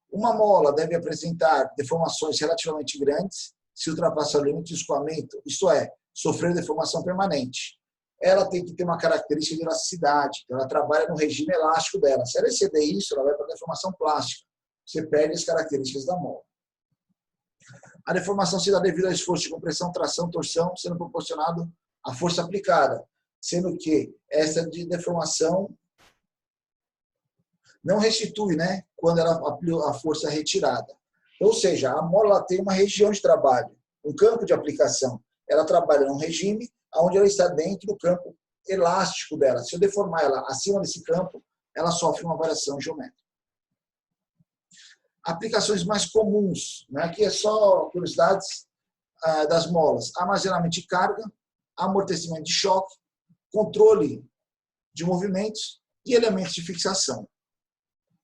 Uma mola deve apresentar deformações relativamente grandes se ultrapassar o limite de escoamento, isto é, sofrer deformação permanente. Ela tem que ter uma característica de elasticidade, então ela trabalha no regime elástico dela. Se ela exceder isso, ela vai para a deformação plástica. Você perde as características da mola. A deformação se dá devido ao esforço de compressão, tração, torção, sendo proporcionado à força aplicada, sendo que essa de deformação não restitui, né, quando a força é retirada. Ou seja, a mola tem uma região de trabalho, um campo de aplicação. Ela trabalha num regime onde ela está dentro do campo elástico dela. Se eu deformar ela acima desse campo, ela sofre uma variação geométrica. Aplicações mais comuns, né? Aqui é só curiosidades das molas. Armazenamento de carga, amortecimento de choque, controle de movimentos e elementos de fixação.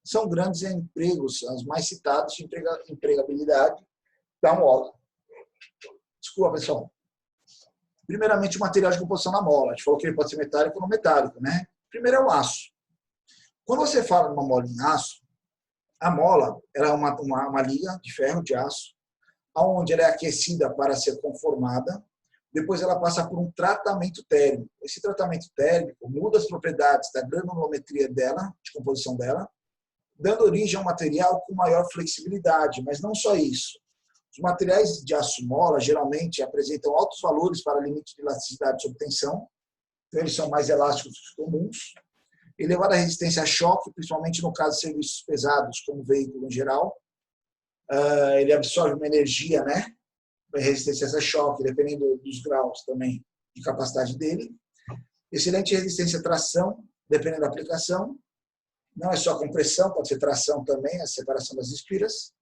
São grandes empregos, os mais citados de empregabilidade da mola. Desculpa, pessoal. Primeiramente, o material de composição da mola. A gente falou que ele pode ser metálico ou não metálico, né? Primeiro é o aço. Quando você fala de uma mola em aço, a mola ela é uma liga de ferro, de aço, onde ela é aquecida para ser conformada. Depois ela passa por um tratamento térmico. Esse tratamento térmico muda as propriedades da granulometria dela, de composição dela, dando origem a um material com maior flexibilidade. Mas não só isso. Os materiais de aço mola geralmente apresentam altos valores para limite de elasticidade sob tensão, então eles são mais elásticos que os comuns. Elevada resistência a choque, principalmente no caso de serviços pesados, como veículo em geral. Ele absorve uma energia, né? Resistência a choque, dependendo dos graus também de capacidade dele. Excelente resistência a tração, dependendo da aplicação. Não é só compressão, pode ser tração também, a separação das espiras.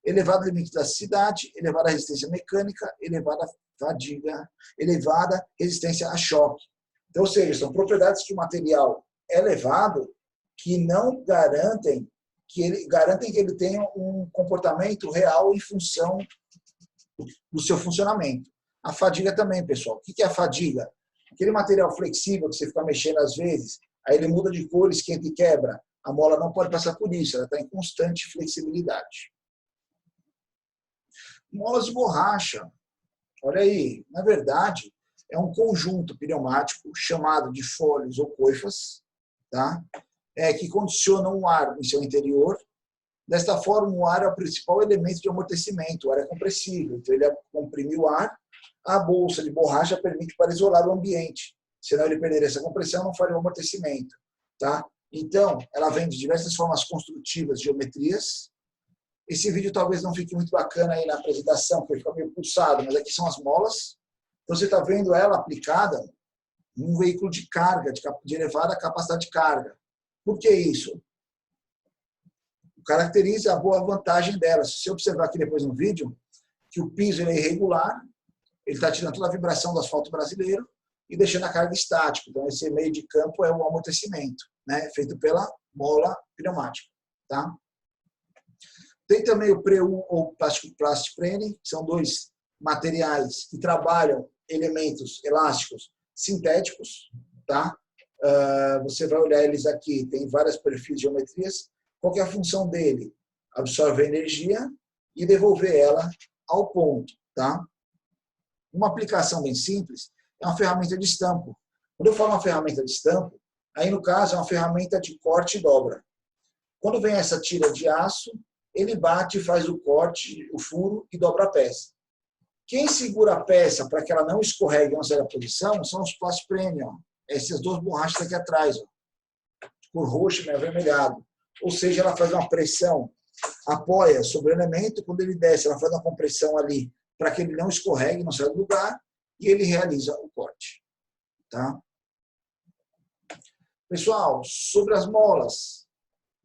Elevado limite da elasticidade, elevada resistência mecânica, elevada fadiga, elevada resistência a choque. Então, ou seja, são propriedades que o material é elevado que não garantem que ele tenha um comportamento real em função do seu funcionamento. A fadiga também, pessoal. O que é a fadiga? Aquele material flexível que você fica mexendo às vezes, aí ele muda de cor, esquenta e quebra. A mola não pode passar por isso, ela está em constante flexibilidade. Molas de borracha. Olha aí, na verdade, é um conjunto pneumático chamado de fólios ou coifas, tá? Que condicionam o ar em seu interior. Desta forma, o ar é o principal elemento de amortecimento, o ar é compressível, então ele comprime o ar. A bolsa de borracha permite para isolar o ambiente, senão ele perderia essa compressão, não faria o amortecimento. Tá? Então, ela vem de diversas formas construtivas, geometrias. Esse vídeo talvez não fique muito bacana aí na apresentação, porque fica meio pulsado, mas aqui são as molas. Então, você está vendo ela aplicada num veículo de carga, de elevada capacidade de carga. Por que isso? Caracteriza a boa vantagem dela. Se você observar aqui depois no vídeo, que o piso é irregular, ele está tirando toda a vibração do asfalto brasileiro e deixando a carga estática. Então, esse meio de campo é o amortecimento, né, feito pela mola pneumática. Tá? Tem também o PREU ou plástico prene, que são dois materiais que trabalham elementos elásticos sintéticos. Tá? Você vai olhar eles aqui, tem vários perfis de geometrias. Qual que é a função dele? Absorver energia e devolver ela ao ponto. Tá? Uma aplicação bem simples é uma ferramenta de estampo. Quando eu falo uma ferramenta de estampo, aí no caso é uma ferramenta de corte e dobra. Quando vem essa tira de aço, ele bate, faz o corte, o furo e dobra a peça. Quem segura a peça para que ela não escorregue em uma certa posição são os plásticos premium. Essas duas borrachas aqui atrás, ó, de cor roxa e avermelhado. Ou seja, ela faz uma pressão, apoia sobre o elemento, quando ele desce, ela faz uma compressão ali para que ele não escorregue, não saia do lugar, e ele realiza o corte. Tá? Pessoal, sobre as molas,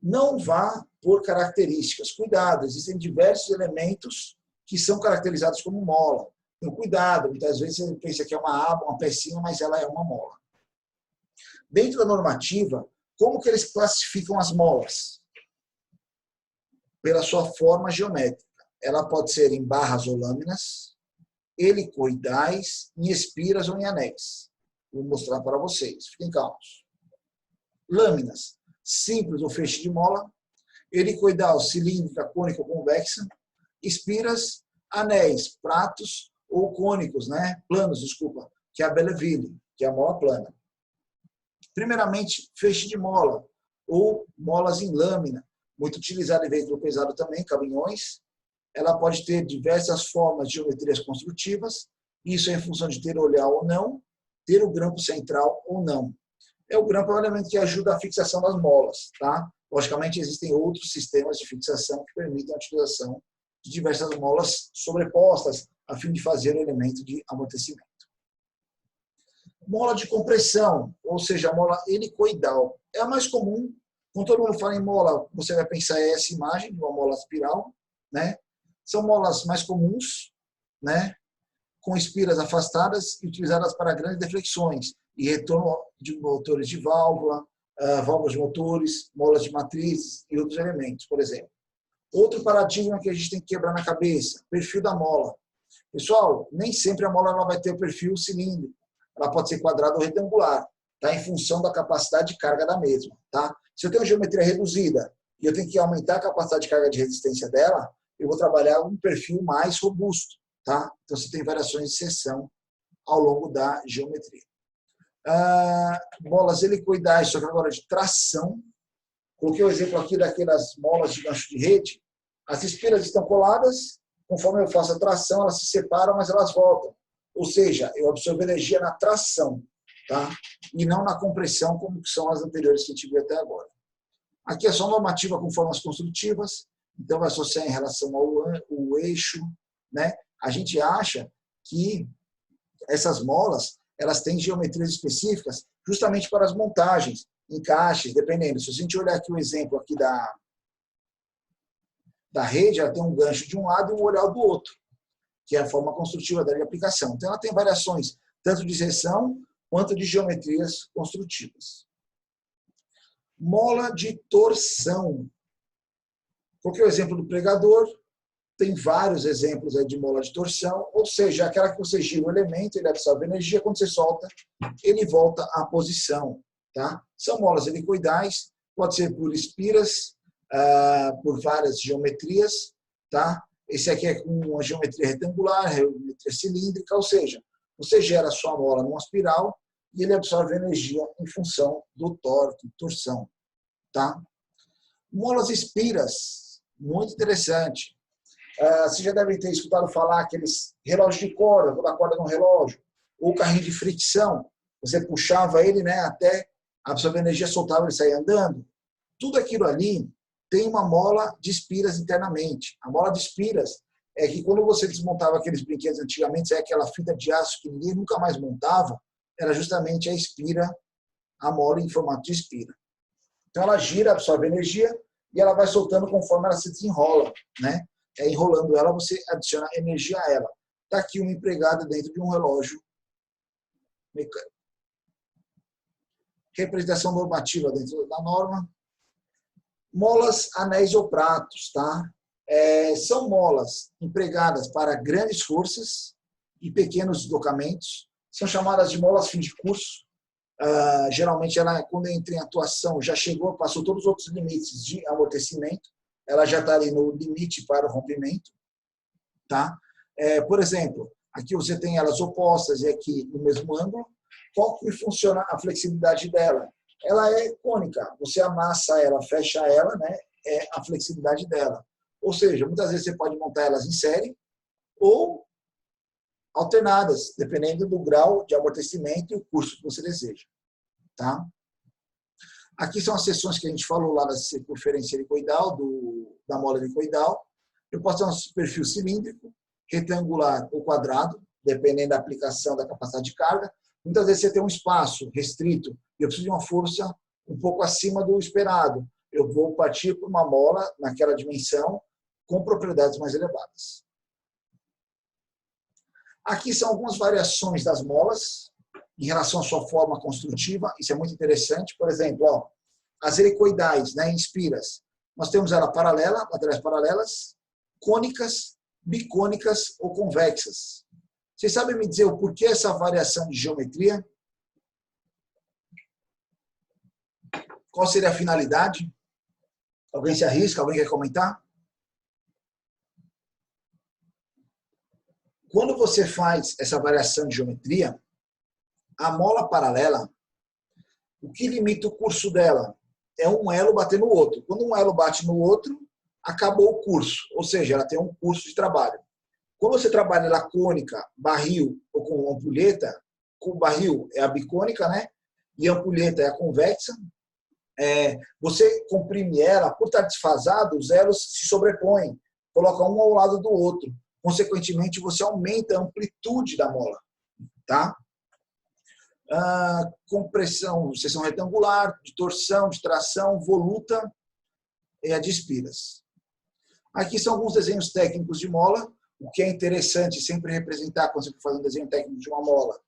não vá por características. Cuidado, existem diversos elementos que são caracterizados como mola. Então, cuidado, muitas vezes você pensa que é uma aba, uma pecinha, mas ela é uma mola. Dentro da normativa, como que eles classificam as molas? Pela sua forma geométrica. Ela pode ser em barras ou lâminas, helicoidais, em espiras ou em anéis. Vou mostrar para vocês. Fiquem calmos. Lâminas, simples ou feixe de mola. Helicoidal, cilíndrica, cônica ou convexa. Espiras, anéis, pratos ou cônicos, né? Planos, desculpa, que é a Belleville, que é a mola plana. Primeiramente, feixe de mola ou molas em lâmina, muito utilizada em veículo pesado também, caminhões. Ela pode ter diversas formas de geometrias construtivas, isso é em função de ter olhar ou não, ter o grampo central ou não. O grampo é um elemento que ajuda a fixação das molas. Tá? Logicamente, existem outros sistemas de fixação que permitem a utilização de diversas molas sobrepostas, a fim de fazer o elemento de amortecimento. Mola de compressão, ou seja, a mola helicoidal. É a mais comum. Quando todo mundo fala em mola, você vai pensar essa imagem de uma mola espiral, né? São molas mais comuns, né? Com espiras afastadas e utilizadas para grandes deflexões e retorno de motores de válvula, válvulas de motores, molas de matrizes e outros elementos, por exemplo. Outro paradigma que a gente tem que quebrar na cabeça, perfil da mola. Pessoal, nem sempre a mola ela vai ter o perfil cilíndrico. Ela pode ser quadrada ou retangular, tá? Em função da capacidade de carga da mesma. Tá? Se eu tenho uma geometria reduzida e eu tenho que aumentar a capacidade de carga de resistência dela, eu vou trabalhar um perfil mais robusto. Tá? Então, você tem variações de seção ao longo da geometria. Molas helicoidais, só que agora de tração. Coloquei o exemplo aqui daquelas molas de gancho de rede. As espiras estão coladas, conforme eu faço a tração, elas se separam, mas elas voltam. Ou seja, eu absorvo energia na tração, tá? E não na compressão, como são as anteriores que a gente viu até agora. Aqui é só normativa com formas construtivas, então vai associar em relação ao eixo, né? A gente acha que essas molas elas têm geometrias específicas justamente para as montagens, encaixes, dependendo. Se a gente olhar aqui o exemplo aqui da rede, ela tem um gancho de um lado e um olhar do outro, que é a forma construtiva da aplicação. Então, ela tem variações tanto de seção quanto de geometrias construtivas. Mola de torção. Coloquei o exemplo do pregador, tem vários exemplos aí de mola de torção, ou seja, aquela que você gira o elemento, ele absorve energia, quando você solta, ele volta à posição. Tá? São molas helicoidais, pode ser por espiras, por várias geometrias. Tá? Esse aqui é com uma geometria retangular, geometria cilíndrica, ou seja, você gera a sua mola numa espiral e ele absorve energia em função do torque, torção. Tá? Molas espiras, muito interessante. Você já deve ter escutado falar aqueles relógios de corda, vou dar corda no relógio, ou carrinho de fricção. Você puxava ele, né, até absorver energia, soltava ele sair andando. Tudo aquilo ali tem uma mola de espiras internamente. A mola de espiras é que quando você desmontava aqueles brinquedos antigamente, aquela fita de aço que ninguém nunca mais montava, era justamente a espira, a mola em formato de espira. Então ela gira, absorve energia e ela vai soltando conforme ela se desenrola, né? Enrolando ela, você adiciona energia a ela. Está aqui uma empregada dentro de um relógio mecânico. Representação normativa dentro da norma. Molas, anéis ou pratos, tá? São molas empregadas para grandes forças e pequenos deslocamentos. São chamadas de molas fim de curso. Geralmente, ela, quando entra em atuação, já chegou, passou todos os outros limites de amortecimento. Ela já está ali no limite para o rompimento. Tá? Por exemplo, aqui você tem elas opostas e aqui no mesmo ângulo. Qual que funciona a flexibilidade dela? Ela é cônica. Você amassa ela, fecha ela, né? É a flexibilidade dela. Ou seja, muitas vezes você pode montar elas em série ou alternadas, dependendo do grau de amortecimento e o curso que você deseja. Tá? Aqui são as seções que a gente falou lá da circunferência helicoidal, da mola helicoidal. Eu posso ter um perfil cilíndrico, retangular ou quadrado, dependendo da aplicação da capacidade de carga. Muitas vezes você tem um espaço restrito e eu preciso de uma força um pouco acima do esperado. Eu vou partir para uma mola naquela dimensão com propriedades mais elevadas. Aqui são algumas variações das molas em relação à sua forma construtiva. Isso é muito interessante. Por exemplo, ó, as helicoidais, né, em espiras. Nós temos ela paralela, laterais paralelas, cônicas, bicônicas ou convexas. Vocês sabem me dizer o porquê essa variação de geometria? Qual seria a finalidade? Alguém se arrisca? Alguém quer comentar? Quando você faz essa variação de geometria, a mola paralela, o que limita o curso dela é um elo bater no outro. Quando um elo bate no outro, acabou o curso, ou seja, ela tem um curso de trabalho. Quando você trabalha ela cônica, barril ou com ampulheta, com barril é a bicônica, né? E a ampulheta é a convexa. Você comprime ela, por estar desfasado, os elos se sobrepõem, coloca um ao lado do outro. Consequentemente, você aumenta a amplitude da mola. Tá? Compressão, seção retangular, de torção, de tração, voluta e a de espiras. Aqui são alguns desenhos técnicos de mola. O que é interessante sempre representar quando você for fazer um desenho técnico de uma mola.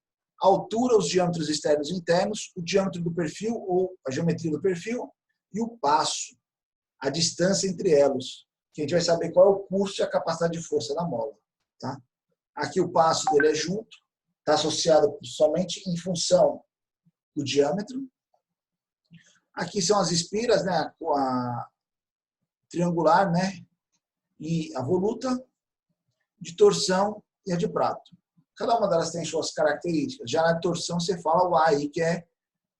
A altura, os diâmetros externos e internos, o diâmetro do perfil ou a geometria do perfil e o passo, a distância entre elos, que a gente vai saber qual é o curso e a capacidade de força da mola. Tá? Aqui o passo dele é junto, está associado somente em função do diâmetro. Aqui são as espiras, né, a triangular, né, e a voluta, de torção e a de prato. Cada uma delas tem suas características. Já na torção você fala o A aí, que é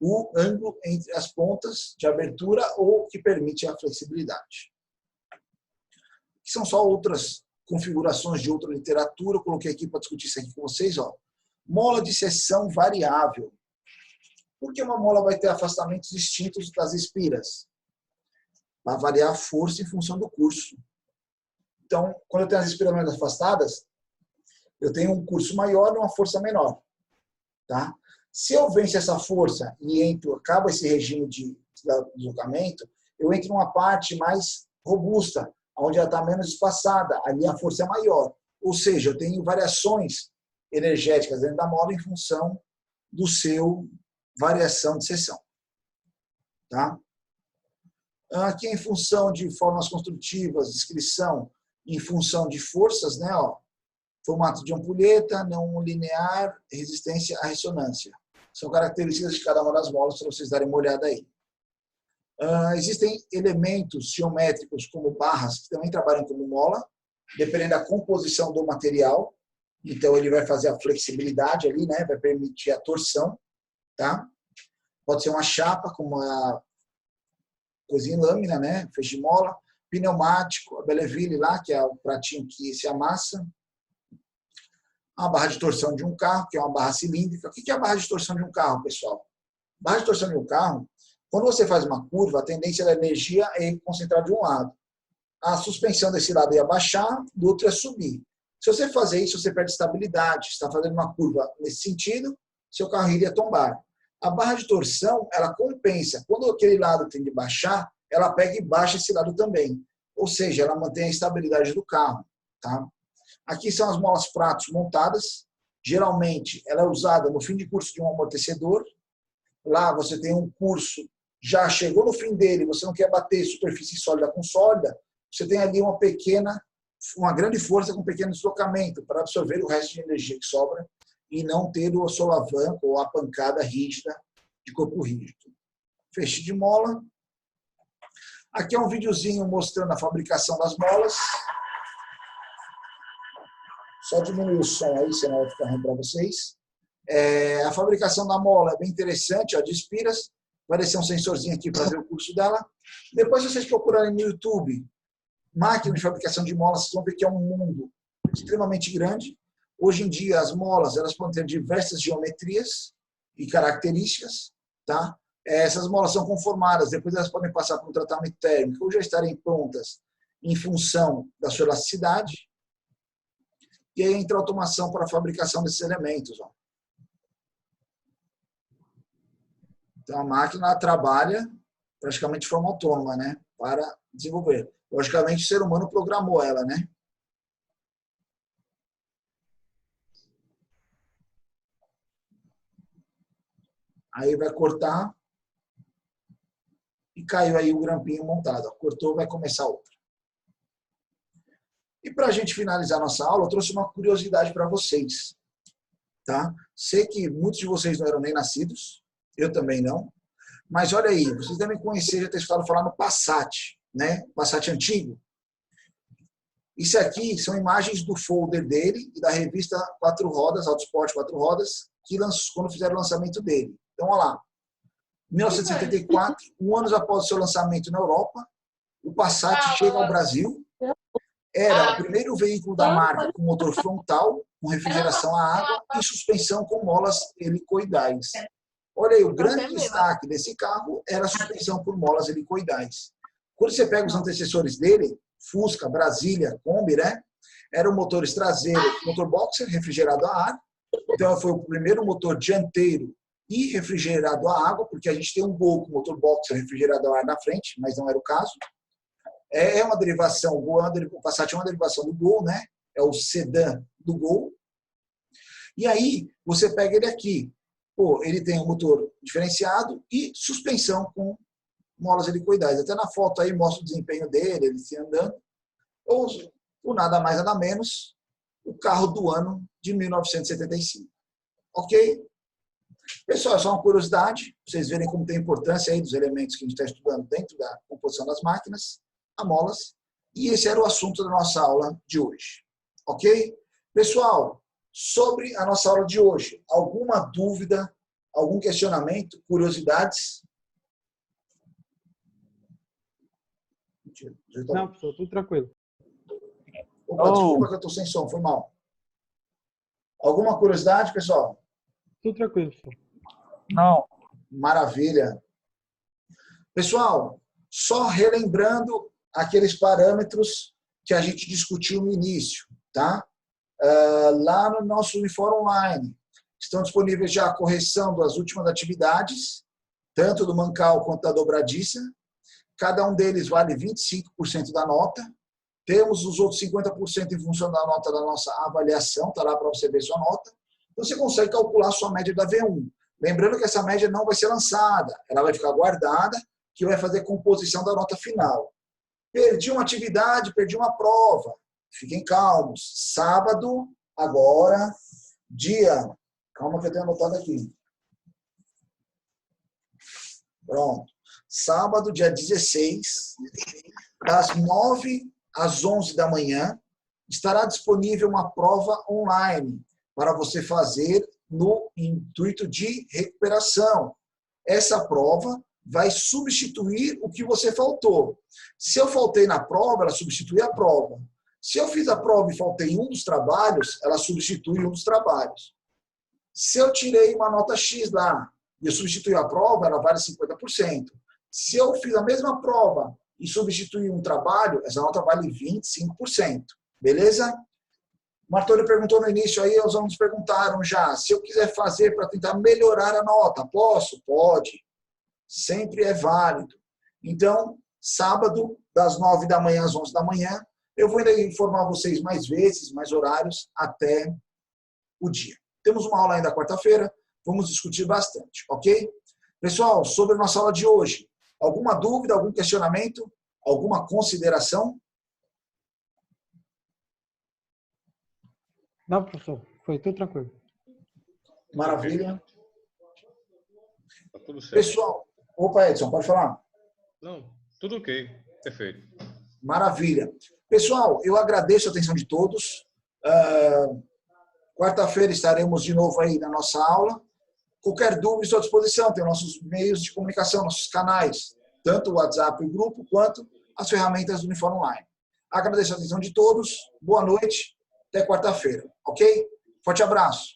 o ângulo entre as pontas de abertura ou que permite a flexibilidade. São só outras configurações de outra literatura. Eu coloquei aqui para discutir isso aqui com vocês. Ó. Mola de seção variável. Por que uma mola vai ter afastamentos distintos das espiras? Vai variar a força em função do curso. Então, quando eu tenho as espiras mais afastadas, eu tenho um curso maior e uma força menor. Tá? Se eu venço essa força e acaba esse regime de deslocamento, eu entro numa parte mais robusta, onde ela está menos espaçada, ali a força é maior. Ou seja, eu tenho variações energéticas dentro da mola em função do seu variação de seção. Tá? Aqui em função de formas construtivas, descrição em função de forças, né, ó, formato de ampulheta, não linear, resistência à ressonância. São características de cada uma das molas, para vocês darem uma olhada aí. Existem elementos geométricos como barras, que também trabalham como mola, dependendo da composição do material. Então, ele vai fazer a flexibilidade ali, né, vai permitir a torção. Tá? Pode ser uma chapa, como a cozinha em lâmina, né, feixe de mola. Pneumático, a Belleville lá, que é o pratinho que se amassa. A barra de torção de um carro, que é uma barra cilíndrica. O que é a barra de torção de um carro, pessoal? Barra de torção de um carro, quando você faz uma curva, a tendência da energia é concentrar de um lado. A suspensão desse lado ia baixar, do outro ia subir. Se você fazer isso, você perde estabilidade. Você está fazendo uma curva nesse sentido, seu carro iria tombar. A barra de torção, ela compensa. Quando aquele lado tem de baixar, ela pega e baixa esse lado também. Ou seja, ela mantém a estabilidade do carro. Tá? Aqui são as molas pratos montadas. Geralmente, ela é usada no fim de curso de um amortecedor. Lá você tem um curso, já chegou no fim dele, você não quer bater superfície sólida com sólida, você tem ali uma grande força com um pequeno deslocamento para absorver o resto de energia que sobra e não ter o solavanco ou a pancada rígida de corpo rígido. Feixe de mola. Aqui é um videozinho mostrando a fabricação das molas. Só diminuir o som aí, senão vai ficar ruim para vocês. A fabricação da mola é bem interessante, ó, de espiras. Vai descer um sensorzinho aqui para ver o curso dela. Depois, se vocês procurarem no YouTube, máquina de fabricação de molas, vocês vão ver que é um mundo extremamente grande. Hoje em dia, as molas elas podem ter diversas geometrias e características. Tá? Essas molas são conformadas, depois elas podem passar por um tratamento térmico ou já estarem prontas em função da sua elasticidade. E aí entra a automação para a fabricação desses elementos. Ó. Então, a máquina trabalha praticamente de forma autônoma, né, para desenvolver. Logicamente, o ser humano programou ela, né? Aí vai cortar e caiu aí o grampinho montado. Cortou, vai começar outra. E para a gente finalizar nossa aula, eu trouxe uma curiosidade para vocês. Tá? Sei que muitos de vocês não eram nem nascidos, eu também não. Mas olha aí, vocês devem conhecer, já ter escutado falar no Passat, né? Passat antigo. Isso aqui são imagens do folder dele e da revista Quatro Rodas, Autosport Quatro Rodas, que quando fizeram o lançamento dele. Então, olha lá. 1974, um ano após o seu lançamento na Europa, o Passat chega ao Brasil. Era o primeiro veículo da marca com motor frontal, com refrigeração à água e suspensão com molas helicoidais. Olha aí, o grande destaque desse carro era a suspensão por molas helicoidais. Quando você pega os antecessores dele, Fusca, Brasília, Kombi, né? Eram motores traseiros, motor boxer refrigerado a ar. Então, foi o primeiro motor dianteiro e refrigerado a água, porque a gente tem um Gol com motor boxer refrigerado a ar na frente, mas não era o caso. É uma derivação, o Passat é uma derivação do Gol, né? É o sedã do Gol. E aí, você pega ele aqui. Pô, ele tem um motor diferenciado e suspensão com molas helicoidais. Até na foto aí mostra o desempenho dele, ele se andando. Ou, por nada mais, nada menos, o carro do ano de 1975. Ok? Pessoal, é só uma curiosidade, pra vocês verem como tem importância aí dos elementos que a gente está estudando dentro da composição das máquinas, a molas. E esse era o assunto da nossa aula de hoje. Ok? Pessoal, sobre a nossa aula de hoje, alguma dúvida, algum questionamento, curiosidades? Não, professor, tudo tranquilo. Opa, desculpa que eu estou sem som, foi mal. Alguma curiosidade, pessoal? Tudo tranquilo, professor. Não. Maravilha. Pessoal, só relembrando aqueles parâmetros que a gente discutiu no início, tá? Lá no nosso Unifor Online estão disponíveis já a correção das últimas atividades, tanto do mancal quanto da dobradiça. Cada um deles vale 25% da nota. Temos os outros 50% em função da nota da nossa avaliação, está lá para você ver sua nota. Você consegue calcular a sua média da V1. Lembrando que essa média não vai ser lançada, ela vai ficar guardada, que vai fazer composição da nota final. Perdi uma atividade, perdi uma prova. Fiquem calmos. Sábado, agora, dia... Calma que eu tenho anotado aqui. Pronto. Sábado, dia 16, das 9 às 11 da manhã, estará disponível uma prova online para você fazer no intuito de recuperação. Essa prova vai substituir o que você faltou. Se eu faltei na prova, ela substitui a prova. Se eu fiz a prova e faltei em um dos trabalhos, ela substitui um dos trabalhos. Se eu tirei uma nota X lá e eu substituí a prova, ela vale 50%. Se eu fiz a mesma prova e substituí um trabalho, essa nota vale 25%. Beleza? O Martoni perguntou no início aí, os alunos perguntaram já, se eu quiser fazer para tentar melhorar a nota, posso? Pode. Sempre é válido. Então, sábado, das 9 da manhã às 11 da manhã, eu vou ainda informar vocês mais vezes, mais horários, até o dia. Temos uma aula ainda quarta-feira, vamos discutir bastante, ok? Pessoal, sobre a nossa aula de hoje, alguma dúvida, algum questionamento, alguma consideração? Não, professor, foi tudo tranquilo. Maravilha. Tá tudo certo. Pessoal, opa, Edson, pode falar? Não, tudo ok. Perfeito. Maravilha. Pessoal, eu agradeço a atenção de todos. Quarta-feira estaremos de novo aí na nossa aula. Qualquer dúvida, estou à disposição. Tem nossos meios de comunicação, nossos canais, tanto o WhatsApp, o grupo, quanto as ferramentas do Uniforme Online. Agradeço a atenção de todos. Boa noite. Até quarta-feira. Ok? Forte abraço.